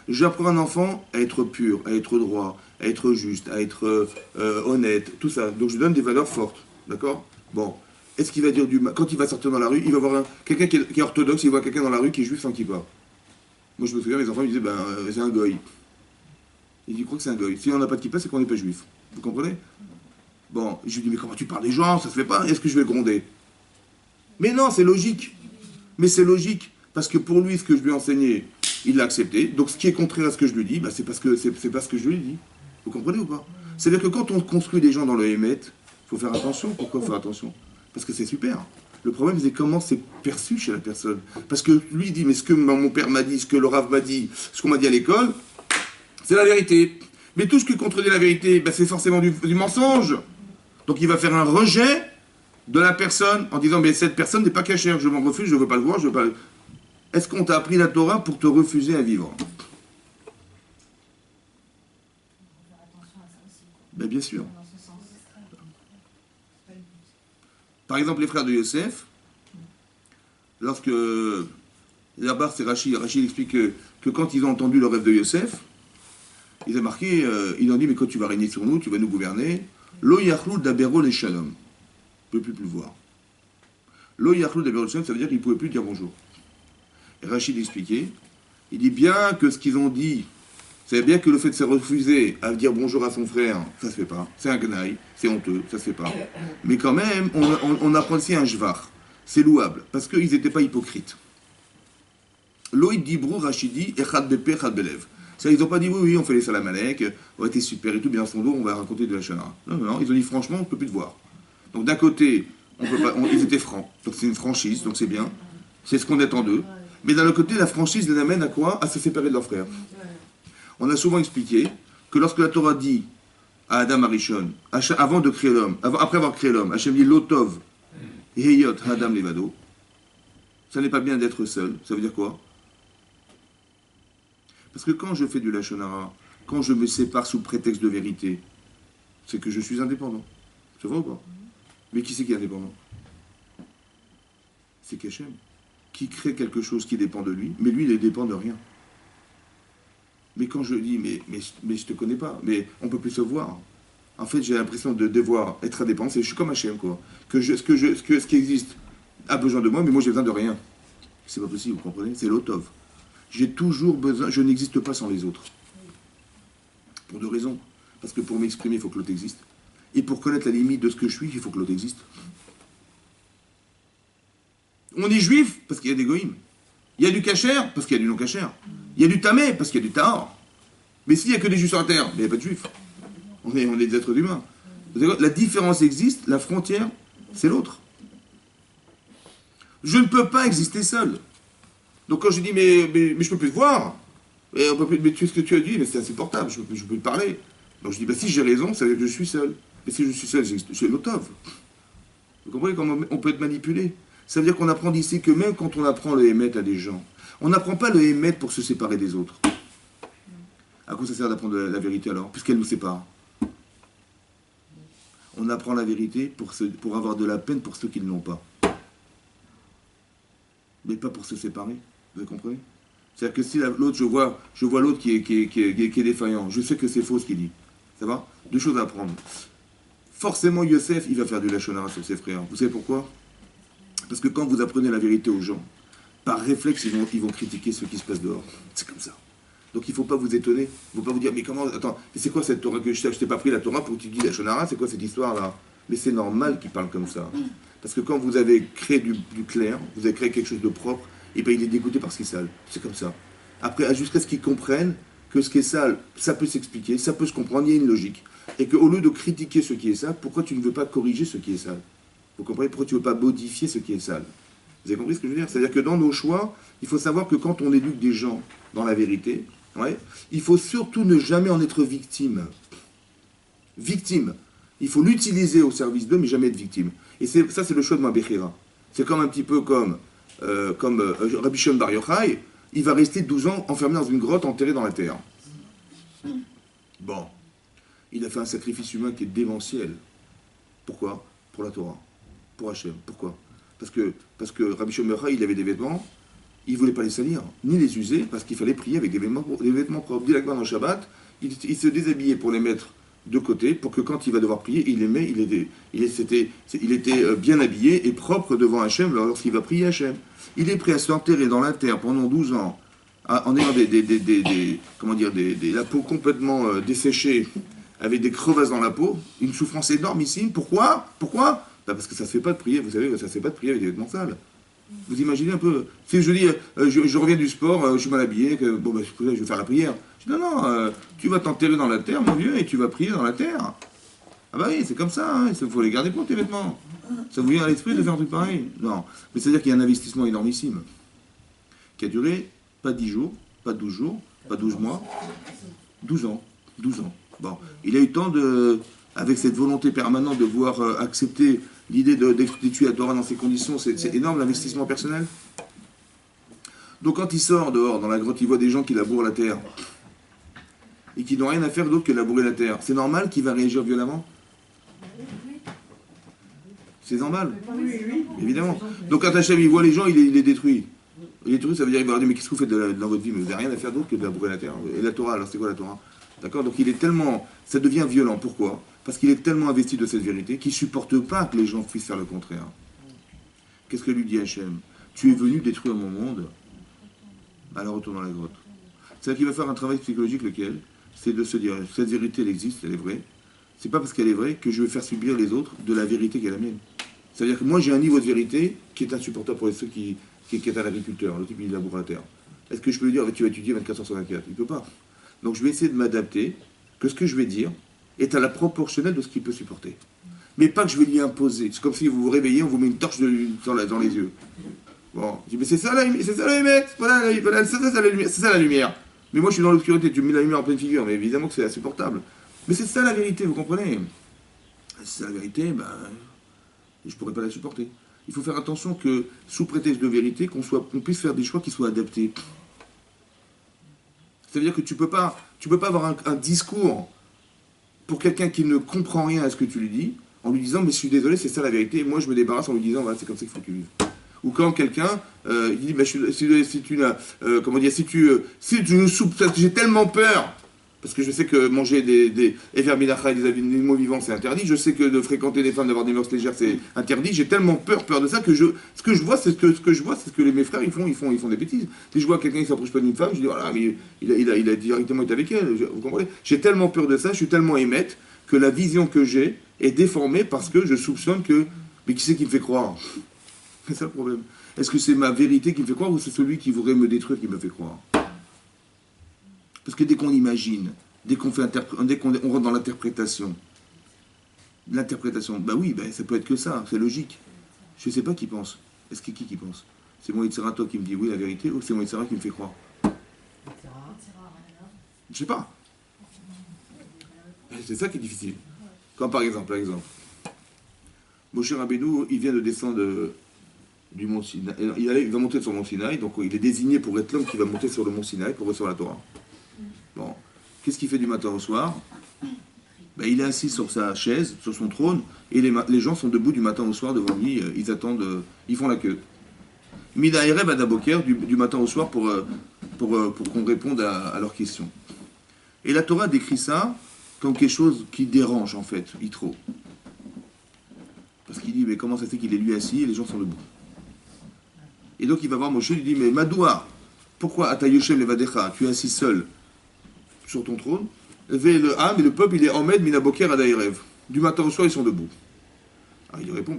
J'apprends un enfant à être pur, à être droit, à être juste, à être honnête, tout ça. Donc je lui donne des valeurs fortes, d'accord? Bon, est-ce qu'il va dire du mal? Quand il va sortir dans la rue, il va voir quelqu'un qui est orthodoxe, il voit quelqu'un dans la rue qui est juif sans kippa. Moi je me souviens, mes enfants ils disaient, c'est un goy. Il dit, je crois que c'est un goy. Si on n'a pas de kippa, c'est qu'on n'est pas juif. Vous comprenez? Bon, je lui dis, mais comment tu parles des gens? Ça se fait pas. Est-ce que je vais le gronder? Mais non, c'est logique. Mais c'est logique. Parce que pour lui, ce que je lui ai enseigné, il l'a accepté. Donc ce qui est contraire à ce que je lui dis, c'est parce que c'est pas ce que je lui dis. Vous comprenez ou pas? C'est-à-dire que quand on construit des gens dans le Hémet, il faut faire attention. Pourquoi faire attention? Parce que c'est super. Le problème, c'est comment c'est perçu chez la personne. Parce que lui, il dit, mais ce que mon père m'a dit, ce que le Rav m'a dit, ce qu'on m'a dit à l'école, c'est la vérité. Mais tout ce qui contredit la vérité, c'est forcément du mensonge. Donc il va faire un rejet de la personne en disant, mais cette personne n'est pas cachère, je m'en refuse, je ne veux pas le voir, je veux pas... Est-ce qu'on t'a appris la Torah pour te refuser à vivre? Ben, bien sûr. Par exemple, les frères de Yosef, lorsque... Là-bas, c'est Rachid. Rachid explique que quand ils ont entendu le rêve de Yosef, ils ont marqué, ils ont dit, mais quand tu vas régner sur nous, tu vas nous gouverner, Lo yachlou d'abero les shalom. Il ne peut plus le voir. Lo yachlou d'abero les shalom, ça veut dire qu'il ne pouvait plus dire bonjour. Et Rachid expliquait, il dit bien que ce qu'ils ont dit, c'est bien que le fait de se refuser à dire bonjour à son frère, ça se fait pas. C'est un gnaï, c'est honteux, ça se fait pas. Mais quand même, on apprend aussi un jvar. C'est louable, parce qu'ils n'étaient pas hypocrites. Loïd dibrou Rachidi, echad bepe, echad belev. Ils n'ont pas dit oui, on fait les salamalek, on était super et tout, bien dans son dos, on va raconter de la chanara. Non, ils ont dit franchement, on ne peut plus te voir. Donc d'un côté, ils étaient francs, donc c'est une franchise, donc c'est bien, c'est ce qu'on attend d'eux. Mais d'un autre côté, la franchise les amène à quoi? À se séparer de leurs frères. On a souvent expliqué que lorsque la Torah dit à Adam Arishon, avant de créer l'homme, après avoir créé l'homme, Hachem dit Lotov, Heyot, Adam Levado, ça n'est pas bien d'être seul, ça veut dire quoi? Parce que quand je fais du Lachon Hara, quand je me sépare sous prétexte de vérité, c'est que je suis indépendant. C'est vrai ou pas? Mais qui c'est qui est indépendant? C'est Hachem, qui crée quelque chose qui dépend de lui, mais lui, il ne dépend de rien. Mais quand je dis, mais je te connais pas, mais on peut plus se voir. En fait, j'ai l'impression de devoir être indépendant, je suis comme Hachem, quoi. Ce qui existe a besoin de moi, mais moi, j'ai besoin de rien. C'est pas possible, vous comprenez? C'est l'Otov. J'ai toujours besoin, je n'existe pas sans les autres. Pour deux raisons. Parce que pour m'exprimer, il faut que l'autre existe. Et pour connaître la limite de ce que je suis, il faut que l'autre existe. On est juif parce qu'il y a des goïms. Il y a du kasher parce qu'il y a du non-kasher. Il y a du tamé parce qu'il y a du tahor. Mais s'il n'y a que des juifs sur la terre, il n'y a pas de juifs. On est des êtres humains. La différence existe, la frontière, c'est l'autre. Je ne peux pas exister seul. Donc quand je dis, mais je peux plus te voir, mais tu sais ce que tu as dit, mais c'est insupportable, je peux plus te parler. Donc je dis, si j'ai raison, ça veut dire que je suis seul. Et si je suis seul, c'est l'otov. Vous comprenez comment on peut être manipulé? Ça veut dire qu'on apprend d'ici que même quand on apprend le Hémet à des gens, on n'apprend pas le Hémet pour se séparer des autres. À quoi ça sert d'apprendre la vérité alors, puisqu'elle nous sépare? On apprend la vérité pour avoir de la peine pour ceux qui ne l'ont pas. Mais pas pour se séparer. Vous comprenez? C'est-à-dire que si l'autre, je vois l'autre qui est défaillant, je sais que c'est faux ce qu'il dit. Ça va? Deux choses à apprendre. Forcément, Yosef, il va faire du Lachon Hara sur ses frères. Vous savez pourquoi? Parce que quand vous apprenez la vérité aux gens, par réflexe, ils vont critiquer ce qui se passe dehors. C'est comme ça. Donc il ne faut pas vous étonner. Il ne faut pas vous dire, mais comment, attends, mais c'est quoi cette Torah que je t'ai pas pris la Torah pour que tu dises Lachon Hara? C'est quoi cette histoire-là? Mais c'est normal qu'ils parlent comme ça. Parce que quand vous avez créé du clair, vous avez créé quelque chose de propre, et bien il est dégoûté par ce qui est sale. C'est comme ça. Après, jusqu'à ce qu'ils comprennent que ce qui est sale, ça peut s'expliquer, ça peut se comprendre, il y a une logique. Et qu'au lieu de critiquer ce qui est sale, pourquoi tu ne veux pas corriger ce qui est sale? Vous comprenez? Pourquoi tu ne veux pas modifier ce qui est sale? Vous avez compris ce que je veux dire? C'est-à-dire que dans nos choix, il faut savoir que quand on éduque des gens dans la vérité, il faut surtout ne jamais en être victime. Victime. Il faut l'utiliser au service d'eux, mais jamais être victime. Et ça, c'est le choix de ma Bechira. C'est comme un petit peu comme Rabbi Shimon Bar Yochai, il va rester 12 ans enfermé dans une grotte, enterré dans la terre. Bon. Il a fait un sacrifice humain qui est démentiel. Pourquoi? Pour la Torah. Pour Hachem. Pourquoi? Parce que Rabbi Shimon Bar Yochai, il avait des vêtements, il ne voulait pas les salir, ni les user, parce qu'il fallait prier avec des vêtements propres. Dit l'Akbar dans le Shabbat, il se déshabillait pour les mettre de côté, pour que quand il va devoir prier, il était bien habillé et propre devant Hachem lorsqu'il va prier Hachem. Il est prêt à s'enterrer dans la terre pendant 12 ans, en ayant la peau complètement desséchée, avec des crevasses dans la peau, une souffrance énormissime. Pourquoi? Parce que ça ne se fait pas de prier, vous savez, ça ne se fait pas de prier avec des vêtements sales. Vous imaginez un peu, si je dis, je reviens du sport, je suis mal habillé, je vais faire la prière. Je dis, non, tu vas t'enterrer dans la terre, mon vieux, et tu vas prier dans la terre. Ah bah oui, c'est comme ça, hein, il faut les garder pour tes vêtements. Ça vous vient à l'esprit de faire un truc pareil? Non. Mais c'est-à-dire qu'il y a un investissement énormissime, qui a duré pas 10 jours, pas 12 jours, pas 12 mois, 12 ans. 12 ans. Bon, il a eu le temps avec cette volonté permanente de vouloir accepter l'idée d'étudier la Torah dans ces conditions, c'est énorme l'investissement personnel. Donc quand il sort dehors, dans la grotte, il voit des gens qui labourent la terre et qui n'ont rien à faire d'autre que labourer la terre. C'est normal qu'il va réagir violemment? C'est normal, évidemment. Donc quand Hachem il voit les gens, il les détruit. Il les détruit, ça veut dire qu'il va leur dire, mais qu'est-ce que vous faites dans votre vie? Mais vous n'avez rien à faire d'autre que de labourer la terre. Et la Torah, alors c'est quoi la Torah? D'accord? Donc il est tellement... Ça devient violent. Pourquoi? Parce qu'il est tellement investi de cette vérité qu'il ne supporte pas que les gens puissent faire le contraire. Qu'est-ce que lui dit Hachem? Tu es venu détruire mon monde, alors retourne dans la grotte. C'est-à-dire qu'il va faire un travail psychologique, lequel? C'est de se dire, cette vérité, elle existe, elle est vraie. C'est pas parce qu'elle est vraie que je vais faire subir les autres de la vérité qui est la mienne. C'est-à-dire que moi, j'ai un niveau de vérité qui est insupportable pour ceux qui est un agriculteur, le type qui laboure la terre. Est-ce que je peux lui dire, tu vas étudier 24 heures sur 24? Il ne peut pas. Donc je vais essayer de m'adapter, que ce que je vais dire est à la proportionnelle de ce qu'il peut supporter. Mais pas que je vais lui imposer. C'est comme si vous vous réveillez, on vous met une torche dans les yeux. Bon, je dis, mais c'est ça la lumière, c'est ça la lumière. Mais moi je suis dans l'obscurité, tu me mets la lumière en pleine figure, mais évidemment que c'est insupportable. Mais c'est ça la vérité, vous comprenez? C'est ça la vérité, je ne pourrais pas la supporter. Il faut faire attention que, sous prétexte de vérité, qu'on puisse faire des choix qui soient adaptés. Ça veut dire que tu peux pas avoir un discours pour quelqu'un qui ne comprend rien à ce que tu lui dis, en lui disant, mais je suis désolé, c'est ça la vérité, et moi je me débarrasse en lui disant, voilà, c'est comme ça qu'il faut que tu vives. Ou quand quelqu'un, il dit, j'ai tellement peur, parce que je sais que manger des verminacha et des animaux vivants c'est interdit, je sais que de fréquenter des femmes, d'avoir des mœurs légères c'est interdit, j'ai tellement peur de ça que ce que je vois c'est ce que mes frères ils font des bêtises. Si je vois quelqu'un qui s'approche pas d'une femme, je dis voilà, mais il a directement été avec elle, vous comprenez? J'ai tellement peur de ça, je suis tellement émette que la vision que j'ai est déformée parce que je soupçonne que, mais qui c'est qui me fait croire? C'est ça le problème. Est-ce que c'est ma vérité qui me fait croire ou c'est celui qui voudrait me détruire qui me fait croire? Parce que dès qu'on imagine, dès qu'on rentre dans l'interprétation, bah oui, ça peut être que ça, c'est logique. Je ne sais pas qui pense. Est-ce que qui pense? C'est mon Yitzhara qui me dit oui la vérité ou c'est mon Yitzhara qui me fait croire? Je ne sais pas. C'est ça qui est difficile. Comme par exemple, Moshe Rabbeinu, il vient de descendre du mont Sinaï. Il va monter sur le mont Sinaï, donc il est désigné pour être l'homme qui va monter sur le mont Sinaï pour recevoir la Torah. Bon, qu'est-ce qu'il fait du matin au soir? Il est assis sur sa chaise, sur son trône, et les gens sont debout du matin au soir devant lui, ils attendent, ils font la queue. Mina Erev Adaboker, du matin au soir, pour qu'on réponde à leurs questions. Et la Torah décrit ça comme quelque chose qui dérange, en fait, Yitro. Parce qu'il dit, mais comment ça se fait qu'il est lui assis et les gens sont debout? Et donc il va voir Moshe, il lui dit, mais Madoua, pourquoi Atayoshem Levadecha, tu es assis seul sur ton trône, et le peuple, il est Ahmed Minaboker Adaïrev. Du matin au soir, ils sont debout. Alors il lui répond,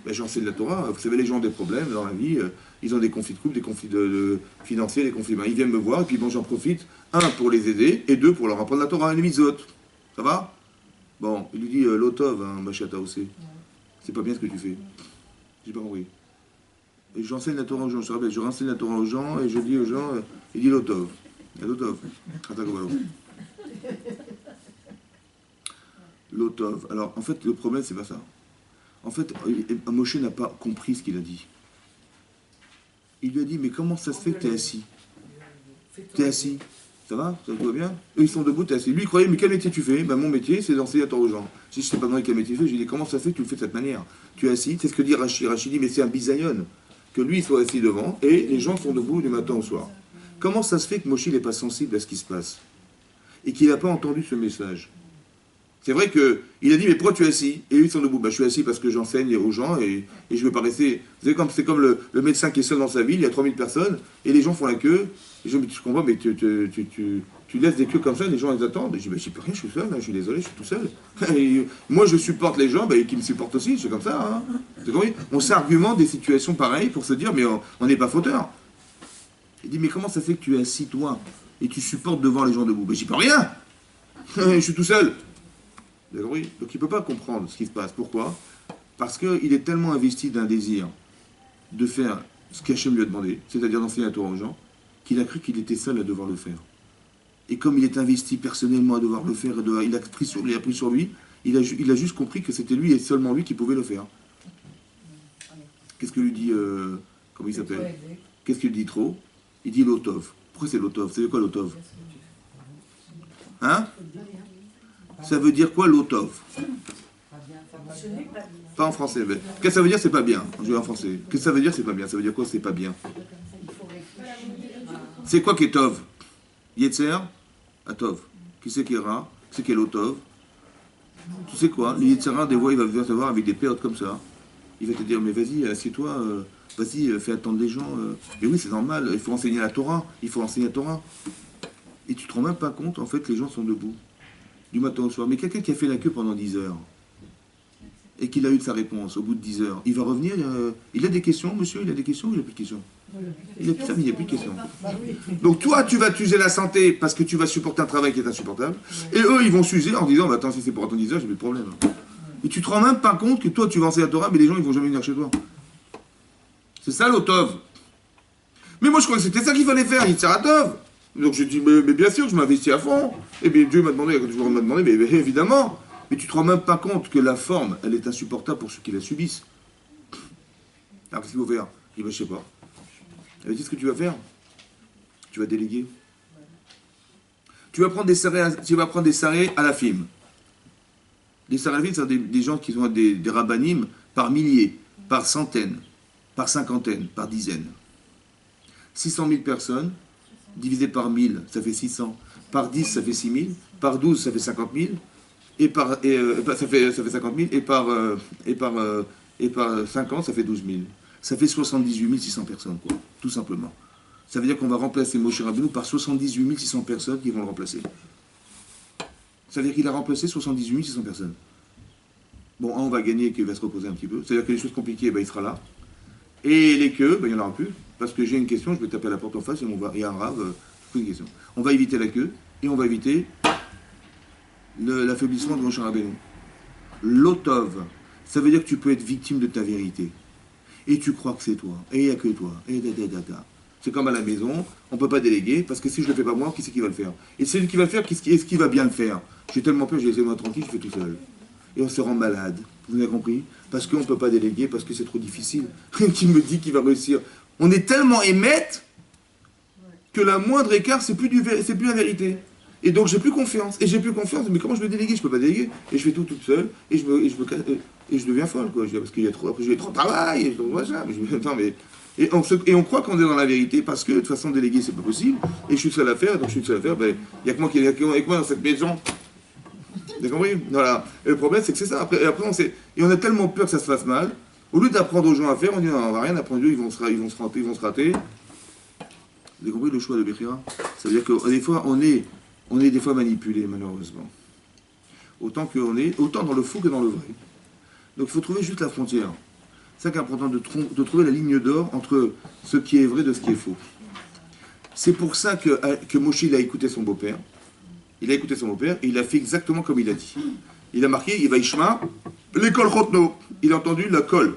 j'enseigne la Torah. Vous savez, les gens ont des problèmes dans la vie, ils ont des conflits de couple, des conflits financiers, des conflits... ils viennent me voir, et puis j'en profite, un, pour les aider, et deux, pour leur apprendre la Torah, les mitzvot. Ça va? Bon, il lui dit, Lotov, Machata aussi. C'est pas bien ce que tu fais. J'ai pas compris. Et j'enseigne la Torah aux gens, je te rappelle, je renseigne la Torah aux gens, et je dis aux gens, il dit Lotov. Lotov. Lotov. Alors, en fait, le problème, c'est pas ça. En fait, Moshe n'a pas compris ce qu'il a dit. Il lui a dit, mais comment ça se fait que tu es assis? Tu es assis. Ça va? Ça te va bien? Eux, ils sont debout, tu es assis. Lui, il croyait, mais quel métier tu fais? Mon métier, c'est d'enseigner la Torah aux gens. Si je ne sais pas quel métier tu fais, je lui ai dit, comment ça se fait que tu le fais de cette manière? Tu es assis, c'est ce que dit Rachid. Rachid dit, mais c'est un bisayon. que lui soit assis devant, et les gens sont debout du matin au soir. Comment ça se fait que Moshe n'est pas sensible à ce qui se passe et qu'il n'a pas entendu ce message? C'est vrai qu'il a dit, mais pourquoi tu es assis? Et eux, ils sont debout. Je suis assis parce que j'enseigne aux gens et je ne veux pas rester. C'est comme le médecin qui est seul dans sa ville, il y a 3000 personnes, et les gens font la queue. Et je me dis, tu comprends, mais tu laisses des queues comme ça, les gens ils attendent. Et je dis, je peux rien, je suis seul, je suis désolé, je suis tout seul. Et moi, je supporte les gens, qui me supportent aussi, c'est comme ça. Hein. On s'argumente des situations pareilles pour se dire, mais on n'est pas fauteur. Il dit, mais comment ça fait que tu es assis, toi, et tu supportes de voir les gens debout? J'y peux rien. Je suis tout seul. Donc il ne peut pas comprendre ce qui se passe. Pourquoi? Parce qu'il est tellement investi d'un désir de faire ce qu'Hachem lui a demandé, c'est-à-dire d'enseigner la Torah aux gens, qu'il a cru qu'il était seul à devoir le faire. Et comme il est investi personnellement à devoir le faire, il a pris sur lui, il a juste compris que c'était lui et seulement lui qui pouvait le faire. Qu'est-ce que lui dit, comment il s'appelle? Qu'est-ce qu'il dit trop? Il dit l'otov. Pourquoi c'est l'otov? C'est quoi l'otov? Hein? Ça veut dire quoi l'otov? Pas en français. Qu'est-ce que ça veut dire c'est pas bien? Je vais en français. Qu'est-ce que ça veut dire c'est pas bien? Ça veut dire quoi c'est pas bien? C'est quoi qui est tov? Yetzer? Atov. Qui c'est qui est ra? Qui c'est qui est l'otov? Tu sais quoi? Le Yetzera, des fois, il va venir te voir avec des périodes comme ça. Il va te dire, mais vas-y, assieds-toi, vas-y, fais attendre les gens. Mais oui, c'est normal, il faut enseigner la Torah. Il faut enseigner la Torah. Et tu te rends même pas compte, en fait, les gens sont debout. Du matin au soir. Mais quelqu'un qui a fait la queue pendant 10 heures et qu'il a eu de sa réponse au bout de 10 heures, il va revenir, il a des questions, monsieur, il a des questions ou il n'a plus de questions? Il n'a plus de questions. Donc toi, tu vas t'user la santé parce que tu vas supporter un travail qui est insupportable, et eux, ils vont s'user en disant, attends, si c'est pour attendre 10 heures, j'ai plus de problème. Et tu te rends même pas compte que toi, tu vas enseigner la Torah, mais les gens, ils vont jamais venir chez toi. C'est ça l'otov. Mais moi, je crois que c'était ça qu'il fallait faire, Yitzaratov. Donc je dis, mais bien sûr, je m'investis à fond. Et bien Dieu m'a demandé, mais évidemment. Mais tu te rends même pas compte que la forme, elle est insupportable pour ceux qui la subissent. Alors qu'est-ce qu'il faut faire? Je dis, je sais pas. Elle dit, ce que tu vas faire, tu vas déléguer. Tu vas prendre des sarés à la film. Des sarés à la film, c'est des gens qui sont des rabbanim par milliers, par centaines, par cinquantaines, par dizaines. 600 000 personnes, divisé par 1000, ça fait 600. Par 10, ça fait 6000. Par 12, ça fait 50 000. Ça fait 50 000. Et par 50, ça fait 12 000. Ça fait 78 600 personnes, quoi. Tout simplement. Ça veut dire qu'on va remplacer Moshe Rabbeinu par 78 600 personnes qui vont le remplacer. Ça veut dire qu'il a remplacé 78 600 personnes. Bon, on va gagner et qu'il va se reposer un petit peu. C'est-à-dire que les choses compliquées, il sera là. Et les queues, il n'y en aura plus. Parce que j'ai une question, je vais taper à la porte en face et il y a un rave, je pose une question. On va éviter la queue et on va éviter l'affaiblissement de Moshe Rabbeinu. L'otov, ça veut dire que tu peux être victime de ta vérité. Et tu crois que c'est toi. Et il n'y a que toi. Et c'est comme à la maison, on ne peut pas déléguer, parce que si je ne le fais pas moi, qui c'est qui va le faire? Et celui qui va le faire, est-ce qu'il va bien le faire? J'ai tellement peur, j'ai laissé moi tranquille, je fais tout seul. Et on se rend malade. Vous avez compris? Parce qu'on ne peut pas déléguer, parce que c'est trop difficile. Qui me dit qu'il va réussir? On est tellement émette que la moindre écart, c'est plus la vérité. Et donc j'ai plus confiance. Et j'ai plus confiance, mais comment je vais déléguer? Je peux pas déléguer. Et je fais tout toute seule, et je deviens folle, quoi. Parce qu'il y a trop, après j'ai trop de travail, et je vois ça. Et on croit qu'on est dans la vérité, parce que de toute façon déléguer c'est pas possible. Et je suis seul à faire, donc je suis seul à faire, il n'y a que moi dans cette maison. Vous avez compris? Voilà. Et le problème c'est que c'est ça. Après on a tellement peur que ça se fasse mal. Au lieu d'apprendre aux gens à faire, on dit non, on va rien apprendre, ils vont se rater. Vous avez compris le choix de Bechira? Ça veut dire que des fois, on est des fois manipulé, malheureusement. Autant dans le faux que dans le vrai. Donc il faut trouver juste la frontière. C'est ça qui est important, de trouver la ligne d'or entre ce qui est vrai de ce qui est faux. C'est pour ça que Moshe, il a écouté son beau-père. Il a écouté son beau-père et il a fait exactement comme il a dit. Il a marqué, il va Ishma, l'école Chotno. Il a entendu la colle.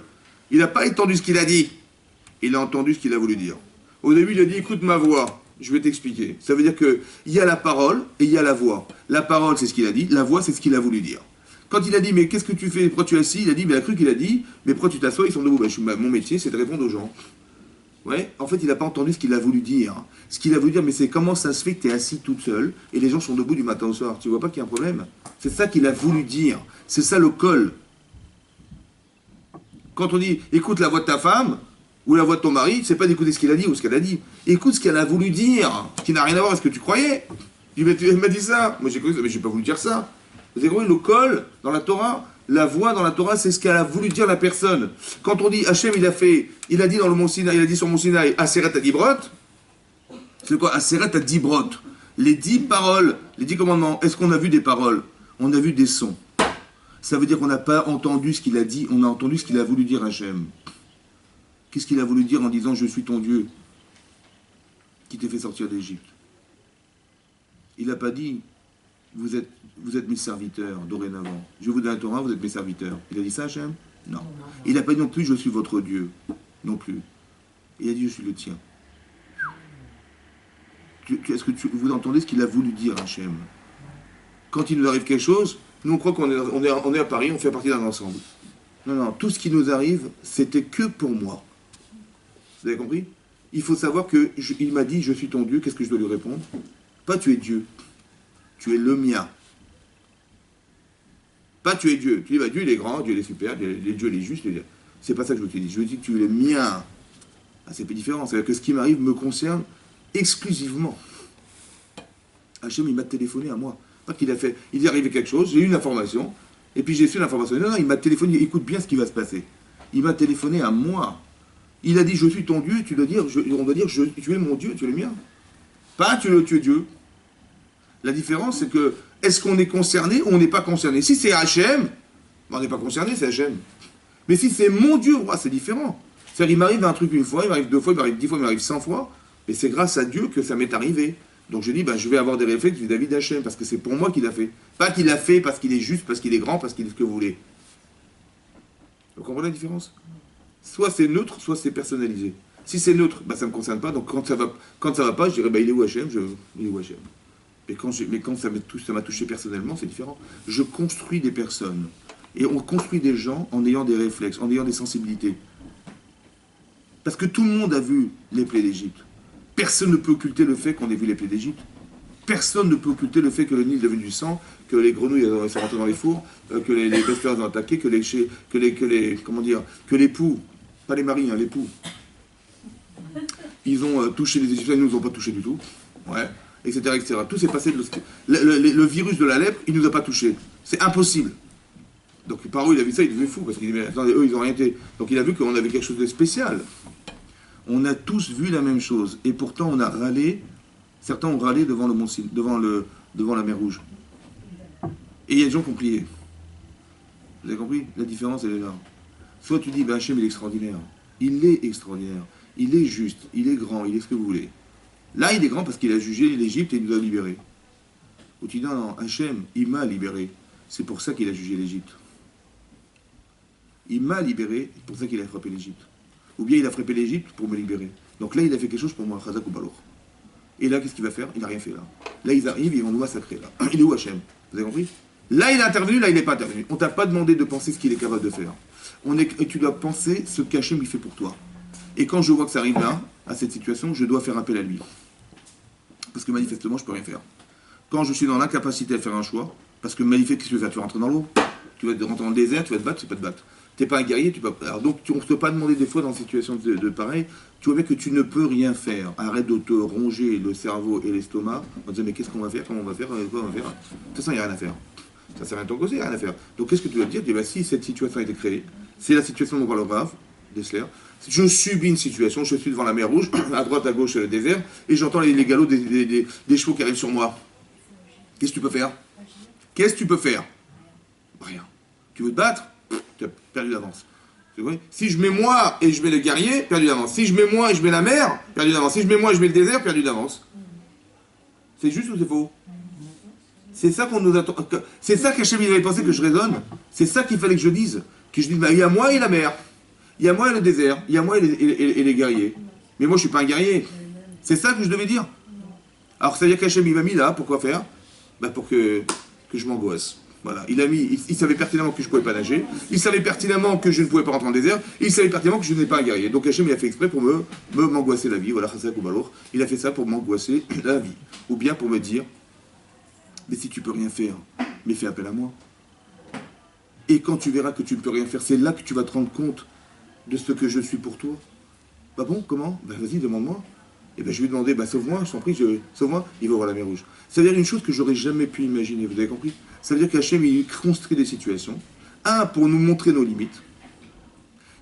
Il n'a pas entendu ce qu'il a dit. Il a entendu ce qu'il a voulu dire. Au début, il a dit, écoute ma voix. Je vais t'expliquer. Ça veut dire qu'il y a la parole et il y a la voix. La parole, c'est ce qu'il a dit. La voix, c'est ce qu'il a voulu dire. Quand il a dit, mais qu'est-ce que tu fais? Pourquoi tu es assis? Il a dit, mais il a cru qu'il a dit, mais pourquoi tu t'assois? Ils sont debout. Mon métier, c'est de répondre aux gens. Ouais. En fait, il n'a pas entendu ce qu'il a voulu dire. Ce qu'il a voulu dire, mais c'est comment ça se fait que tu es assis toute seule et les gens sont debout du matin au soir. Tu vois pas qu'il y a un problème? C'est ça qu'il a voulu dire. C'est ça le col. Quand on dit, écoute la voix de ta femme, ou la voix de ton mari, c'est pas d'écouter ce qu'il a dit ou ce qu'elle a dit. Écoute ce qu'elle a voulu dire, qui n'a rien à voir avec ce que tu croyais. Tu m'as dit ça. Moi j'ai cru ça, mais j'ai pas voulu dire ça. Vous avez compris, le kol dans la Torah, la voix dans la Torah, c'est ce qu'elle a voulu dire la personne. Quand on dit Hachem, il a dit dans le Mont Sinaï, il a dit sur Mont Sinaï, Aseret Adibrot, c'est quoi Aseret Adibrot, les 10 paroles, les 10 commandements. Est-ce qu'on a vu des paroles? On a vu des sons. Ça veut dire qu'on n'a pas entendu ce qu'il a dit, on a entendu ce qu'il a voulu dire Hachem. Qu'est-ce qu'il a voulu dire en disant « Je suis ton Dieu qui t'ai fait sortir d'Égypte » Il n'a pas dit « Vous êtes mes serviteurs dorénavant. Je vous donne la Torah, vous êtes mes serviteurs. » Il a dit ça Hachem? Non. Il n'a pas dit non plus « Je suis votre Dieu ». Non plus. Il a dit « Je suis le tien ». Est-ce que vous entendez ce qu'il a voulu dire Hachem? Quand il nous arrive quelque chose, nous on croit qu'on est à Paris, on fait partie d'un ensemble. Non, non, tout ce qui nous arrive, c'était que pour moi. Vous avez compris? Il faut savoir qu'il m'a dit, je suis ton Dieu, qu'est-ce que je dois lui répondre? Pas tu es Dieu, tu es le mien. Pas tu es Dieu. Tu dis, bah, Dieu il est grand, Dieu il est super, Dieu il est juste. C'est pas ça que je veux te dire. Je veux dire que tu es le mien. Ah, c'est pas différent. C'est-à-dire que ce qui m'arrive me concerne exclusivement. Hachem, il m'a téléphoné à moi. Pas qu'il a fait, il est arrivé quelque chose, j'ai eu une information, et puis j'ai su l'information. Non, non, il m'a téléphoné, écoute bien ce qui va se passer. Il m'a téléphoné à moi. Il a dit, je suis ton Dieu, tu dois dire, on doit dire, tu es mon Dieu, tu es le mien. Pas tu es Dieu. La différence, c'est que, est-ce qu'on est concerné ou on n'est pas concerné? Si c'est Hachem, on n'est pas concerné, c'est Hachem. Mais si c'est mon Dieu, c'est différent. C'est-à-dire, il m'arrive un truc une fois, il m'arrive 2 fois, il m'arrive 10 fois, il m'arrive 100 fois, mais c'est grâce à Dieu que ça m'est arrivé. Donc je dis, je vais avoir des réflexes vis-à-vis d'Hachem, parce que c'est pour moi qu'il a fait. Pas qu'il a fait parce qu'il est juste, parce qu'il est grand, parce qu'il est ce que vous voulez. Vous comprenez la différence? Soit c'est neutre, soit c'est personnalisé. Si c'est neutre, ça ne me concerne pas, donc quand ça va pas, je dirais, il est où Hachem? Il est où Hachem? Mais quand ça m'a touché personnellement, c'est différent. Je construis des personnes. Et on construit des gens en ayant des réflexes, en ayant des sensibilités. Parce que tout le monde a vu les plaies d'Égypte. Personne ne peut occulter le fait qu'on ait vu les plaies d'Égypte. Personne ne peut occulter le fait que le Nil est devenu du sang, que les grenouilles sont rentrées dans les fours, que les bestioles ont attaqué, que les poux, pas les maris, les poux, ils ont touché les Égyptiens, ils ne nous ont pas touchés du tout, ouais, etc., etc. Tout s'est passé, le virus de la lèpre, il ne nous a pas touchés. C'est impossible. Donc par eux, il a vu ça, il devait fou, parce qu'il dit, mais attendez, eux, ils n'ont rien été. Donc il a vu qu'on avait quelque chose de spécial. On a tous vu la même chose, et pourtant on a râlé. Certains ont râlé devant le devant la mer Rouge. Et il y a des gens qui ont prié. Vous avez compris? La différence, elle est là. Soit tu dis, Hachem, il est extraordinaire. Il est extraordinaire. Il est juste. Il est grand. Il est ce que vous voulez. Là, il est grand parce qu'il a jugé l'Égypte et il nous a libérés. Ou tu dis, non, Hachem, il m'a libéré. C'est pour ça qu'il a jugé l'Égypte. Il m'a libéré, c'est pour ça qu'il a frappé l'Égypte. Ou bien il a frappé l'Égypte pour me libérer. Donc là, il a fait quelque chose pour moi, Chazak ou Balour. Et là, qu'est-ce qu'il va faire? Il n'a rien fait là. Là, ils arrivent, ils vont nous massacrer là. Il est où Hachem? Vous avez compris? Là, il est intervenu, là, il n'est pas intervenu. On t'a pas demandé de penser ce qu'il est capable de faire. Et tu dois penser ce qu'Hachem il fait pour toi. Et quand je vois que ça arrive là, à cette situation, je dois faire appel à lui. Parce que manifestement, je ne peux rien faire. Quand je suis dans l'incapacité à faire un choix, parce que manifestement, qu'est-ce que tu vas faire? Tu vas rentrer dans l'eau? Tu vas rentrer dans le désert, tu vas te battre, tu ne peux pas te battre. Tu n'es pas un guerrier, tu peux pas. Alors donc, on ne peut pas demander des fois dans une situation de pareil, tu vois bien que tu ne peux rien faire. Arrête de te ronger le cerveau et l'estomac en disant mais qu'est-ce qu'on va faire? Comment on va faire? Quoi on va faire? De toute façon, il n'y a rien à faire. Ça sert à rien de ton côté, il n'y a rien à faire. Donc qu'est-ce que tu dois te dire? Tu dis, si cette situation a été créée, c'est la situation dont on parle grave, Dessler. Je subis une situation, je suis devant la mer Rouge, à droite, à gauche, le désert, et j'entends les galops des chevaux qui arrivent sur moi. Qu'est-ce que tu peux faire? Qu'est-ce que tu peux faire? Rien. Tu veux te battre? Tu as perdu d'avance. Si je mets moi et je mets le guerrier, perdu d'avance. Si je mets moi et je mets la mer, perdu d'avance. Si je mets moi et je mets le désert, perdu d'avance. C'est juste ou c'est faux? C'est ça qu'on nous attend. C'est ça qu'Hachem avait pensé que je raisonne. C'est ça qu'il fallait que je dise. Que je dise, il y a moi et la mer. Il y a moi et le désert. Il y a moi et les guerriers. Mais moi je suis pas un guerrier. C'est ça que je devais dire. Alors ça veut dire qu'Hachem il m'a mis là, pourquoi faire? Pour que je m'angoisse. Voilà, il savait pertinemment que je ne pouvais pas nager, il savait pertinemment que je ne pouvais pas rentrer en désert, il savait pertinemment que je n'étais pas un guerrier. Donc Hachem il a fait exprès pour m'angoisser la vie, voilà, Chazak ou Balour. Il a fait ça pour m'angoisser la vie. Ou bien pour me dire, mais si tu peux rien faire, mais fais appel à moi. Et quand tu verras que tu ne peux rien faire, c'est là que tu vas te rendre compte de ce que je suis pour toi. Bah bon, comment? Bah vas-y, demande-moi. Et ben je lui ai demandé, bah sauve-moi, je t'en prie, sauve-moi, il va voir la mer rouge. C'est-à-dire une chose que j'aurais jamais pu imaginer, vous avez compris? Ça veut dire qu'Hachem, il construit des situations. Un, pour nous montrer nos limites.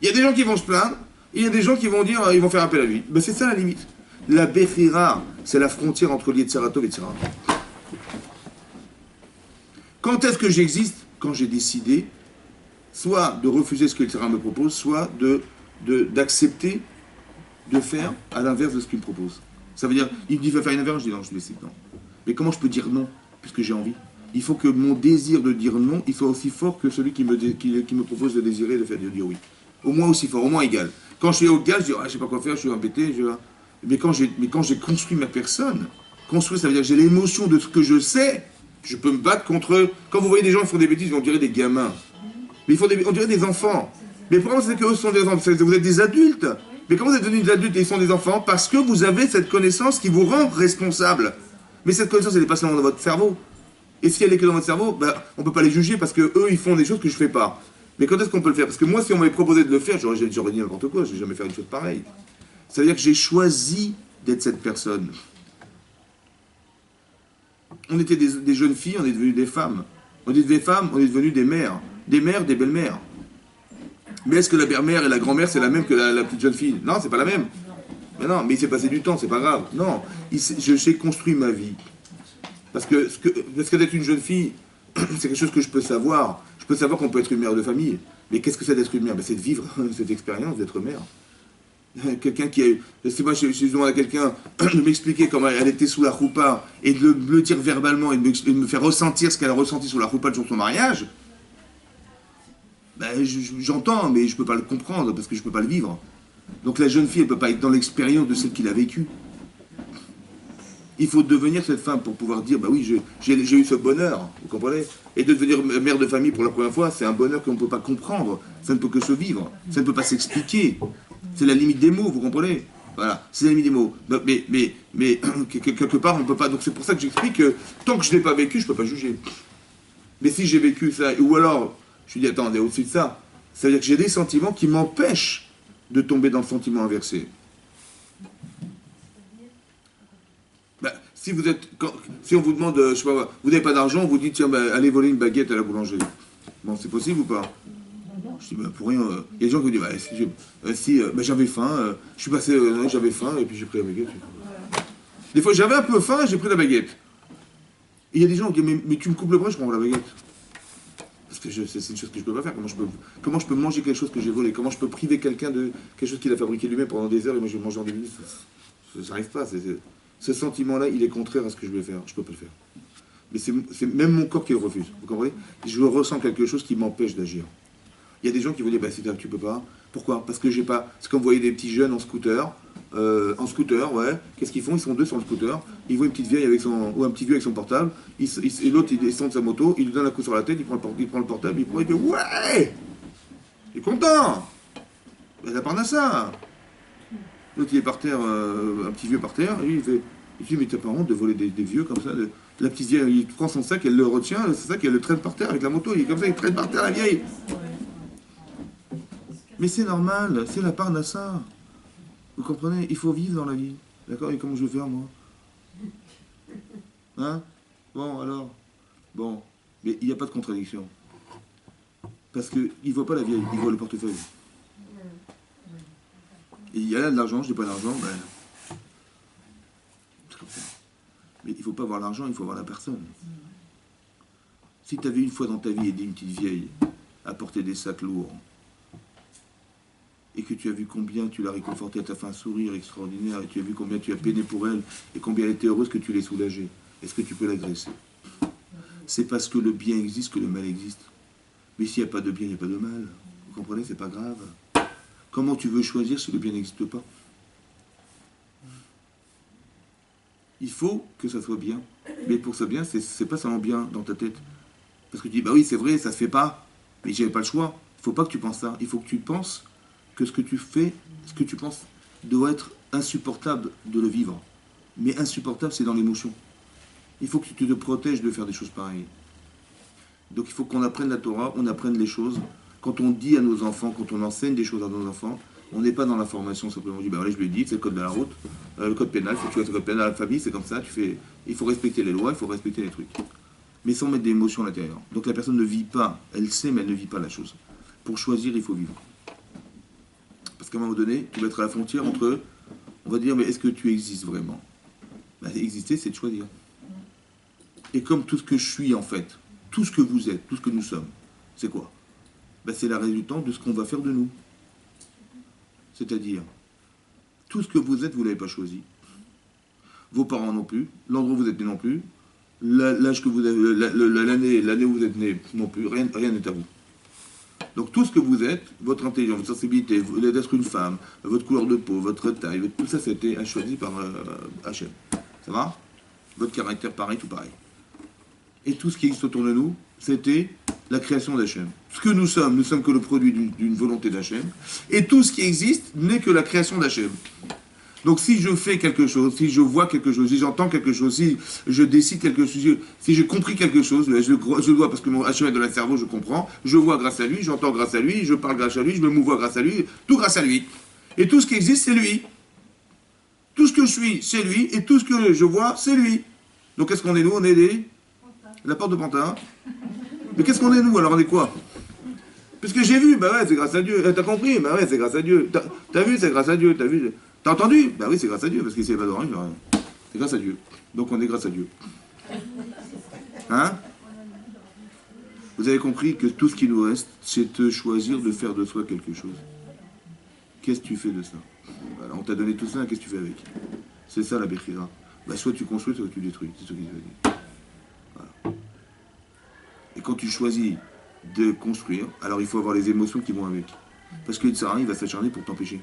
Il y a des gens qui vont se plaindre, et il y a des gens qui vont dire, ils vont faire appel à lui. Ben c'est ça la limite. La Bechira, c'est la frontière entre l'Yetzeratov et Yetzirah. Quand est-ce que j'existe? Quand j'ai décidé, soit de refuser ce que Yetzirah me propose, soit d'accepter de faire à l'inverse de ce qu'il me propose. Ça veut dire, il me dit, va faire une affaire, je dis non, je décide non. Mais comment je peux dire non, puisque j'ai envie? Il faut que mon désir de dire non, il soit aussi fort que celui qui me propose de désirer, de dire oui. Au moins aussi fort, au moins égal. Quand je suis au gaz, je dis, ah, je sais pas quoi faire, je suis embêté, mais quand j'ai construit ma personne, construire, ça veut dire que j'ai l'émotion de ce que je sais, je peux me battre contre eux. Quand vous voyez des gens qui font des bêtises, on dirait des gamins. Mais on dirait des enfants. Mais pourquoi c'est qu'eux sont des enfants? Vous êtes des adultes. Mais comment vous êtes devenus des adultes et ils sont des enfants? Parce que vous avez cette connaissance qui vous rend responsable. Mais cette connaissance, elle n'est pas seulement dans votre cerveau. Et si elle est que dans votre cerveau, ben, on ne peut pas les juger parce qu'eux, ils font des choses que je ne fais pas. Mais quand est-ce qu'on peut le faire? Parce que moi, si on m'avait proposé de le faire, j'aurais dit n'importe quoi, je ne vais jamais faire une chose pareille. Ça veut dire que j'ai choisi d'être cette personne. On était des jeunes filles, on est devenues des femmes. On est des femmes, on est devenues des mères. Des mères, des belles-mères. Mais est-ce que la belle-mère et la grand-mère, c'est la même que la petite jeune fille? Non, c'est pas la même. Mais non, mais il s'est passé du temps, c'est pas grave. Non, j'ai construit ma vie. Parce que d'être une jeune fille, c'est quelque chose que je peux savoir. Je peux savoir qu'on peut être une mère de famille. Mais qu'est-ce que c'est d'être une mère? Ben, c'est de vivre cette expérience d'être mère. Quelqu'un qui a... Si moi je demande à quelqu'un de m'expliquer comment elle était sous la roupa et de me le dire verbalement et de me faire ressentir ce qu'elle a ressenti sous la roupa le jour de son mariage, ben, j'entends, mais je ne peux pas le comprendre parce que je ne peux pas le vivre. Donc la jeune fille, elle ne peut pas être dans l'expérience de celle qu'il a vécue. Il faut devenir cette femme pour pouvoir dire, bah oui, j'ai eu ce bonheur, vous comprenez? Et de devenir mère de famille pour la première fois, c'est un bonheur qu'on ne peut pas comprendre. Ça ne peut que se vivre. Ça ne peut pas s'expliquer. C'est la limite des mots, vous comprenez? Voilà, c'est la limite des mots. Mais quelque part, on ne peut pas. Donc c'est pour ça que j'explique que tant que je ne l'ai pas vécu, je ne peux pas juger. Mais si j'ai vécu ça, ou alors, je me dis, attends, on est au-dessus de ça. Ça veut dire que j'ai des sentiments qui m'empêchent de tomber dans le sentiment inversé. Ben, si on vous demande, je sais pas, vous n'avez pas d'argent, on vous dit, tiens, ben, allez voler une baguette à la boulangerie. Bon, c'est possible ou pas? Je dis, ben, pour rien. Il y a des gens qui me disent, ben, j'avais faim, je suis passé, j'avais faim, et puis j'ai pris la baguette. Des fois, j'avais un peu faim, j'ai pris la baguette. Et il y a des gens qui disent, mais tu me coupes le bras, je prends la baguette. Parce que c'est une chose que je ne peux pas faire. Comment je peux manger quelque chose que j'ai volé? Comment je peux priver quelqu'un de quelque chose qu'il a fabriqué lui-même pendant des heures et moi je vais manger en 2 minutes? Ça n'arrive pas. Ce sentiment-là, il est contraire à ce que je vais faire. Je ne peux pas le faire. Mais c'est même mon corps qui le refuse. Vous comprenez? Je ressens quelque chose qui m'empêche d'agir. Il y a des gens qui vont dire, bah, si tu peux pas. Pourquoi? Parce que j'ai pas... C'est comme vous voyez des petits jeunes en scooter. Ouais. Qu'est-ce qu'ils font? Ils sont deux sur le scooter. Ils voient une petite vieille ou un petit vieux avec son portable. Et l'autre, il descend de sa moto. Il lui donne un coup sur la tête. Il prend le portable. Il dit, ouais! Il est content! Ben, ça part à ça. L'autre, il est par terre, un petit vieux par terre. Et lui, il dit, mais t'as pas honte de voler des vieux comme ça? La petite vieille, il prend son sac, elle le retient. C'est ça qu'elle le traîne par terre avec la moto. Il est comme ça, il traîne par terre la vieille. Mais c'est normal, c'est la part d'assa. Vous comprenez? Il faut vivre dans la vie. D'accord? Et comment je vais faire, moi? Hein? Bon, alors? Bon. Mais il n'y a pas de contradiction. Parce qu'il ne voit pas la vieille, il voit le portefeuille. Et il y a là de l'argent, je n'ai pas d'argent, ben... C'est comme ça. Mais il ne faut pas voir l'argent, il faut voir la personne. Si tu avais une fois dans ta vie aidé une petite vieille à porter des sacs lourds, et que tu as vu combien tu l'as réconfortée, elle t'a fait un sourire extraordinaire, et tu as vu combien tu as peiné pour elle, et combien elle était heureuse que tu l'aies soulagée, est-ce que tu peux l'agresser? C'est parce que le bien existe que le mal existe. Mais s'il n'y a pas de bien, il n'y a pas de mal. Vous comprenez? C'est pas grave. Comment tu veux choisir si le bien n'existe pas? Il faut que ça soit bien. Mais pour ça bien, c'est pas seulement bien dans ta tête. Parce que tu dis, bah oui, c'est vrai, ça se fait pas. Mais j'avais pas le choix. Il faut pas que tu penses ça. Il faut que tu penses que ce que tu fais, ce que tu penses, doit être insupportable de le vivre. Mais insupportable, c'est dans l'émotion. Il faut que tu te protèges de faire des choses pareilles. Donc il faut qu'on apprenne la Torah, on apprenne les choses. Quand on dit à nos enfants, quand on enseigne des choses à nos enfants, On n'est pas dans la formation simplement. On dit, ben allez, je lui ai dit, c'est le code de la route, le code pénal, il faut que tu fasses le code pénal à la famille, c'est comme ça, il faut respecter les lois, il faut respecter les trucs. Mais sans mettre d'émotion à l'intérieur. Donc la personne ne vit pas, elle sait, mais elle ne vit pas la chose. Pour choisir, il faut vivre. Parce qu'à un moment donné, tu vas être à la frontière entre, on va dire, mais est-ce que tu existes vraiment? Ben, exister, c'est de choisir. Et comme tout ce que je suis, en fait, tout ce que vous êtes, tout ce que nous sommes, c'est quoi? Ben, c'est la résultante de ce qu'on va faire de nous. C'est-à-dire, tout ce que vous êtes, vous ne l'avez pas choisi. Vos parents non plus, l'endroit où vous êtes né non plus, l'âge que vous avez, l'année où vous êtes né non plus, rien n'est à vous. Donc tout ce que vous êtes, votre intelligence, votre sensibilité, d'être une femme, votre couleur de peau, votre taille, tout ça, c'était choisi par Hachem. Ça va? Votre caractère, pareil, tout pareil. Et tout ce qui existe autour de nous, c'était la création d'Hachem. Ce que nous sommes que le produit d'une volonté d'Hachem. Et tout ce qui existe n'est que la création d'Hachem. Donc si je fais quelque chose, si je vois quelque chose, si j'entends quelque chose, si je décide quelque chose, si j'ai compris quelque chose, je dois, parce que mon Hachem est dans le cerveau, je comprends, je vois grâce à lui, j'entends grâce à lui, je parle grâce à lui, je me mouvoie grâce à lui, tout grâce à lui. Et tout ce qui existe, c'est lui. Tout ce que je suis, c'est lui, et tout ce que je vois, c'est lui. Donc qu'est-ce qu'on est nous? On est la porte de Pantin. Mais qu'est-ce qu'on est nous? Alors on est quoi? Puisque j'ai vu, bah ouais, c'est grâce à Dieu. T'as compris? Bah ouais, c'est grâce à Dieu. T'as vu, c'est grâce à Dieu. T'as vu? T'as entendu? Bah oui, c'est grâce à Dieu, parce qu'il s'est évadoré. C'est grâce à Dieu. Donc on est grâce à Dieu. Hein? Vous avez compris que tout ce qui nous reste, c'est de choisir de faire de soi quelque chose. Qu'est-ce que tu fais de ça? Voilà, on t'a donné tout ça, qu'est-ce que tu fais avec? C'est ça la Bechira. Bah soit tu construis, soit tu détruis. C'est ce qu'il veut dire. Voilà. Et quand tu choisis de construire, alors il faut avoir les émotions qui vont avec. Parce que Sarah, il va s'acharner pour t'empêcher.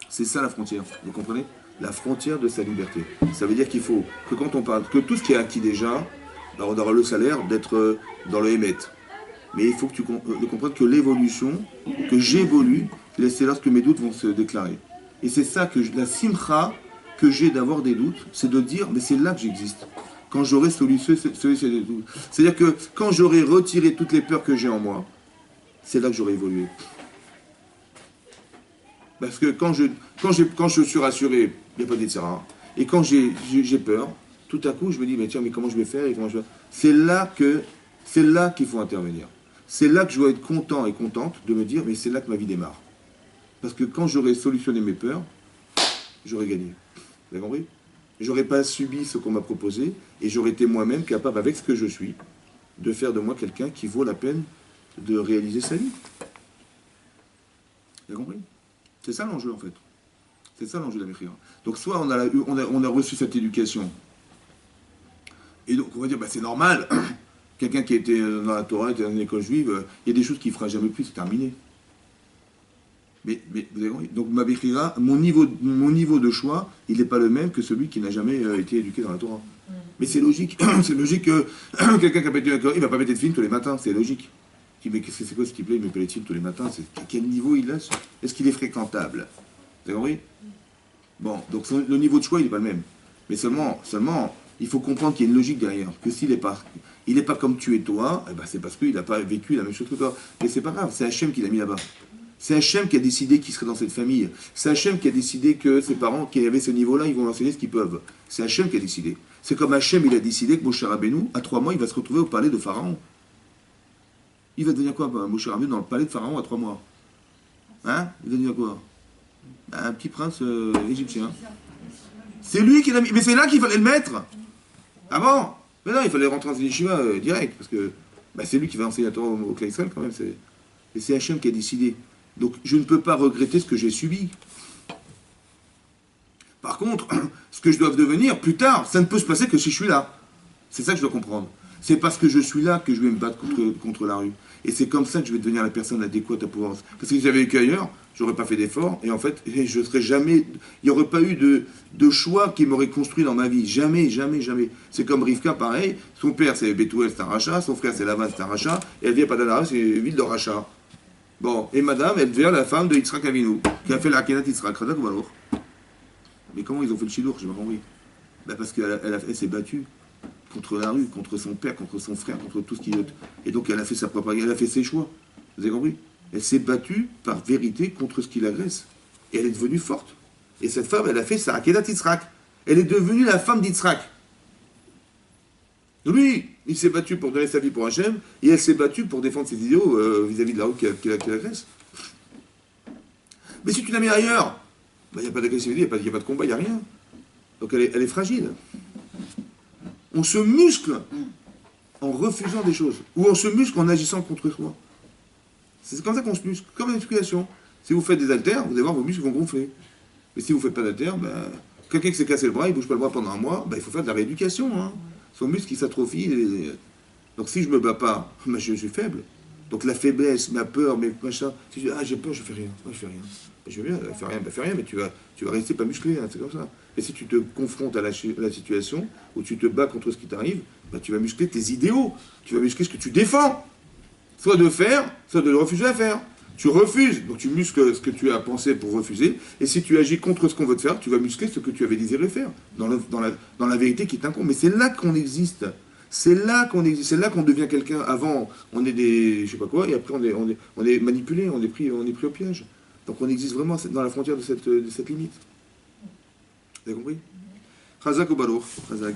C'est ça la frontière, vous comprenez? La frontière de sa liberté. Ça veut dire qu'il faut que quand on parle, que tout ce qui est acquis déjà, alors on aura le salaire d'être dans le Hémet. Mais il faut que tu comprennes que l'évolution, que j'évolue, c'est lorsque mes doutes vont se déclarer. Et c'est ça que la simcha que j'ai d'avoir des doutes, c'est de dire, mais c'est là que j'existe. Quand j'aurai solutionné ces doutes. C'est-à-dire que quand j'aurai retiré toutes les peurs que j'ai en moi, c'est là que j'aurai évolué. Parce que quand je suis rassuré, il n'y a pas d'Etzera. Et quand j'ai peur, tout à coup, je me dis, mais tiens, mais comment je vais faire et comment je vais... C'est là qu'il faut intervenir. C'est là que je dois être content et contente de me dire, mais c'est là que ma vie démarre. Parce que quand j'aurai solutionné mes peurs, j'aurai gagné. Vous avez compris? J'aurais pas subi ce qu'on m'a proposé et j'aurais été moi-même capable, avec ce que je suis, de faire de moi quelqu'un qui vaut la peine de réaliser sa vie. Vous avez compris? C'est ça l'enjeu en fait. C'est ça l'enjeu de la Bechira. Donc soit on a reçu cette éducation et donc on va dire bah, c'est normal. Quelqu'un qui a été dans la Torah, qui est dans une école juive, il y a des choses qu'il ne fera jamais plus, c'est terminé. Mais vous avez compris? Donc ma Bechira, mon niveau de choix, il n'est pas le même que celui qui n'a jamais été éduqué dans la Torah. Mais c'est logique. C'est logique que quelqu'un qui a pas été éduqué, il ne va pas mettre de film tous les matins, c'est logique. Mais c'est quoi ce qu'il plaît, il me met les films tous les matins, à quel niveau il a? Est-ce qu'il est fréquentable? Vous avez compris? Bon, donc le niveau de choix, il n'est pas le même. Mais seulement, il faut comprendre qu'il y a une logique derrière. Que s'il n'est pas comme tu es toi, eh ben c'est parce qu'il n'a pas vécu la même chose que toi. Mais c'est pas grave, c'est Hachem qui l'a mis là-bas. C'est Hachem qui a décidé qu'il serait dans cette famille. C'est Hachem qui a décidé que ses parents qui avaient ce niveau-là, ils vont enseigner ce qu'ils peuvent. C'est Hachem qui a décidé. C'est comme Hachem, il a décidé que Moshe Rabbeinu, à 3 mois, il va se retrouver au palais de Pharaon. Il va devenir quoi, Moshe Rabbeinu, dans le palais de Pharaon à 3 mois? Hein? Il va devenir quoi? Un petit prince égyptien. C'est lui qui l'a mis. Mais c'est là qu'il fallait le mettre. Ah bon? Mais non, il fallait rentrer dans une yeshiva direct. Parce que bah, c'est lui qui va enseigner la Torah au Klal Israël quand même. Et c'est Hachem qui a décidé. Donc je ne peux pas regretter ce que j'ai subi. Par contre, ce que je dois devenir plus tard, ça ne peut se passer que si je suis là. C'est ça que je dois comprendre. C'est parce que je suis là que je vais me battre contre la rue. Et c'est comme ça que je vais devenir la personne adéquate à pouvoir... Parce que si j'avais vécu ailleurs, j'aurais pas fait d'effort, et en fait, je serais jamais... Il n'y aurait pas eu de choix qui m'aurait construit dans ma vie. Jamais, jamais, jamais. C'est comme Rivka, pareil. Son père, c'est Bethuel, c'est un rachat. Son frère, c'est Lavan, c'est un rachat. Et elle vient pas d'Anara, c'est une ville de rachat. Bon, et madame, elle devient la femme de Yitzhak Avinu, qui a fait la Kenat Yitzhak, Radak ou Balour. Mais comment ils ont fait le chidour? J'ai pas compris. Ben parce qu'elle s'est battue contre la rue, contre son père, contre son frère, contre tout ce qui... Et donc elle a fait sa propre... Elle a fait ses choix. Vous avez compris? Elle s'est battue par vérité contre ce qui l'agresse. Et elle est devenue forte. Et cette femme, elle a fait sa Akedat Yitzhak. Elle est devenue la femme d'Yitzhak. Lui, il s'est battu pour donner sa vie pour Hachem, et elle s'est battue pour défendre ses idéaux vis-à-vis de la route qui l'agresse. Mais si tu la mets ailleurs, il n'y a pas d'agressivité, il n'y a pas de combat, il n'y a rien. Donc elle est fragile. On se muscle en refusant des choses, ou on se muscle en agissant contre soi. C'est comme ça qu'on se muscle, comme une musculation. Si vous faites des haltères, vous allez voir, vos muscles vont gonfler. Mais si vous ne faites pas d'haltères, quelqu'un qui s'est cassé le bras, il ne bouge pas le bras pendant un mois, il faut faire de la rééducation. Hein. Son muscle, il s'atrophie. Donc si je ne me bats pas, je suis faible. Donc la faiblesse, ma peur, mes machins, si je dis, j'ai peur, je fais rien. Je fais rien. Je vais bien, fais rien, mais tu vas rester pas musclé, hein, c'est comme ça. Et si tu te confrontes à la situation, où tu te bats contre ce qui t'arrive, tu vas muscler tes idéaux, tu vas muscler ce que tu défends. Soit de faire, soit de le refuser à faire. Tu refuses, donc tu muscles ce que tu as pensé pour refuser, et si tu agis contre ce qu'on veut te faire, tu vas muscler ce que tu avais désiré faire, dans la vérité qui t'incombe. Mais c'est là qu'on existe. C'est là qu'on existe, c'est là qu'on devient quelqu'un. Avant, on est des, je sais pas quoi, et après on est manipulé, on est pris au piège. Donc on existe vraiment dans la frontière de cette limite. Vous avez compris? Chazak ou Baruch? Chazak.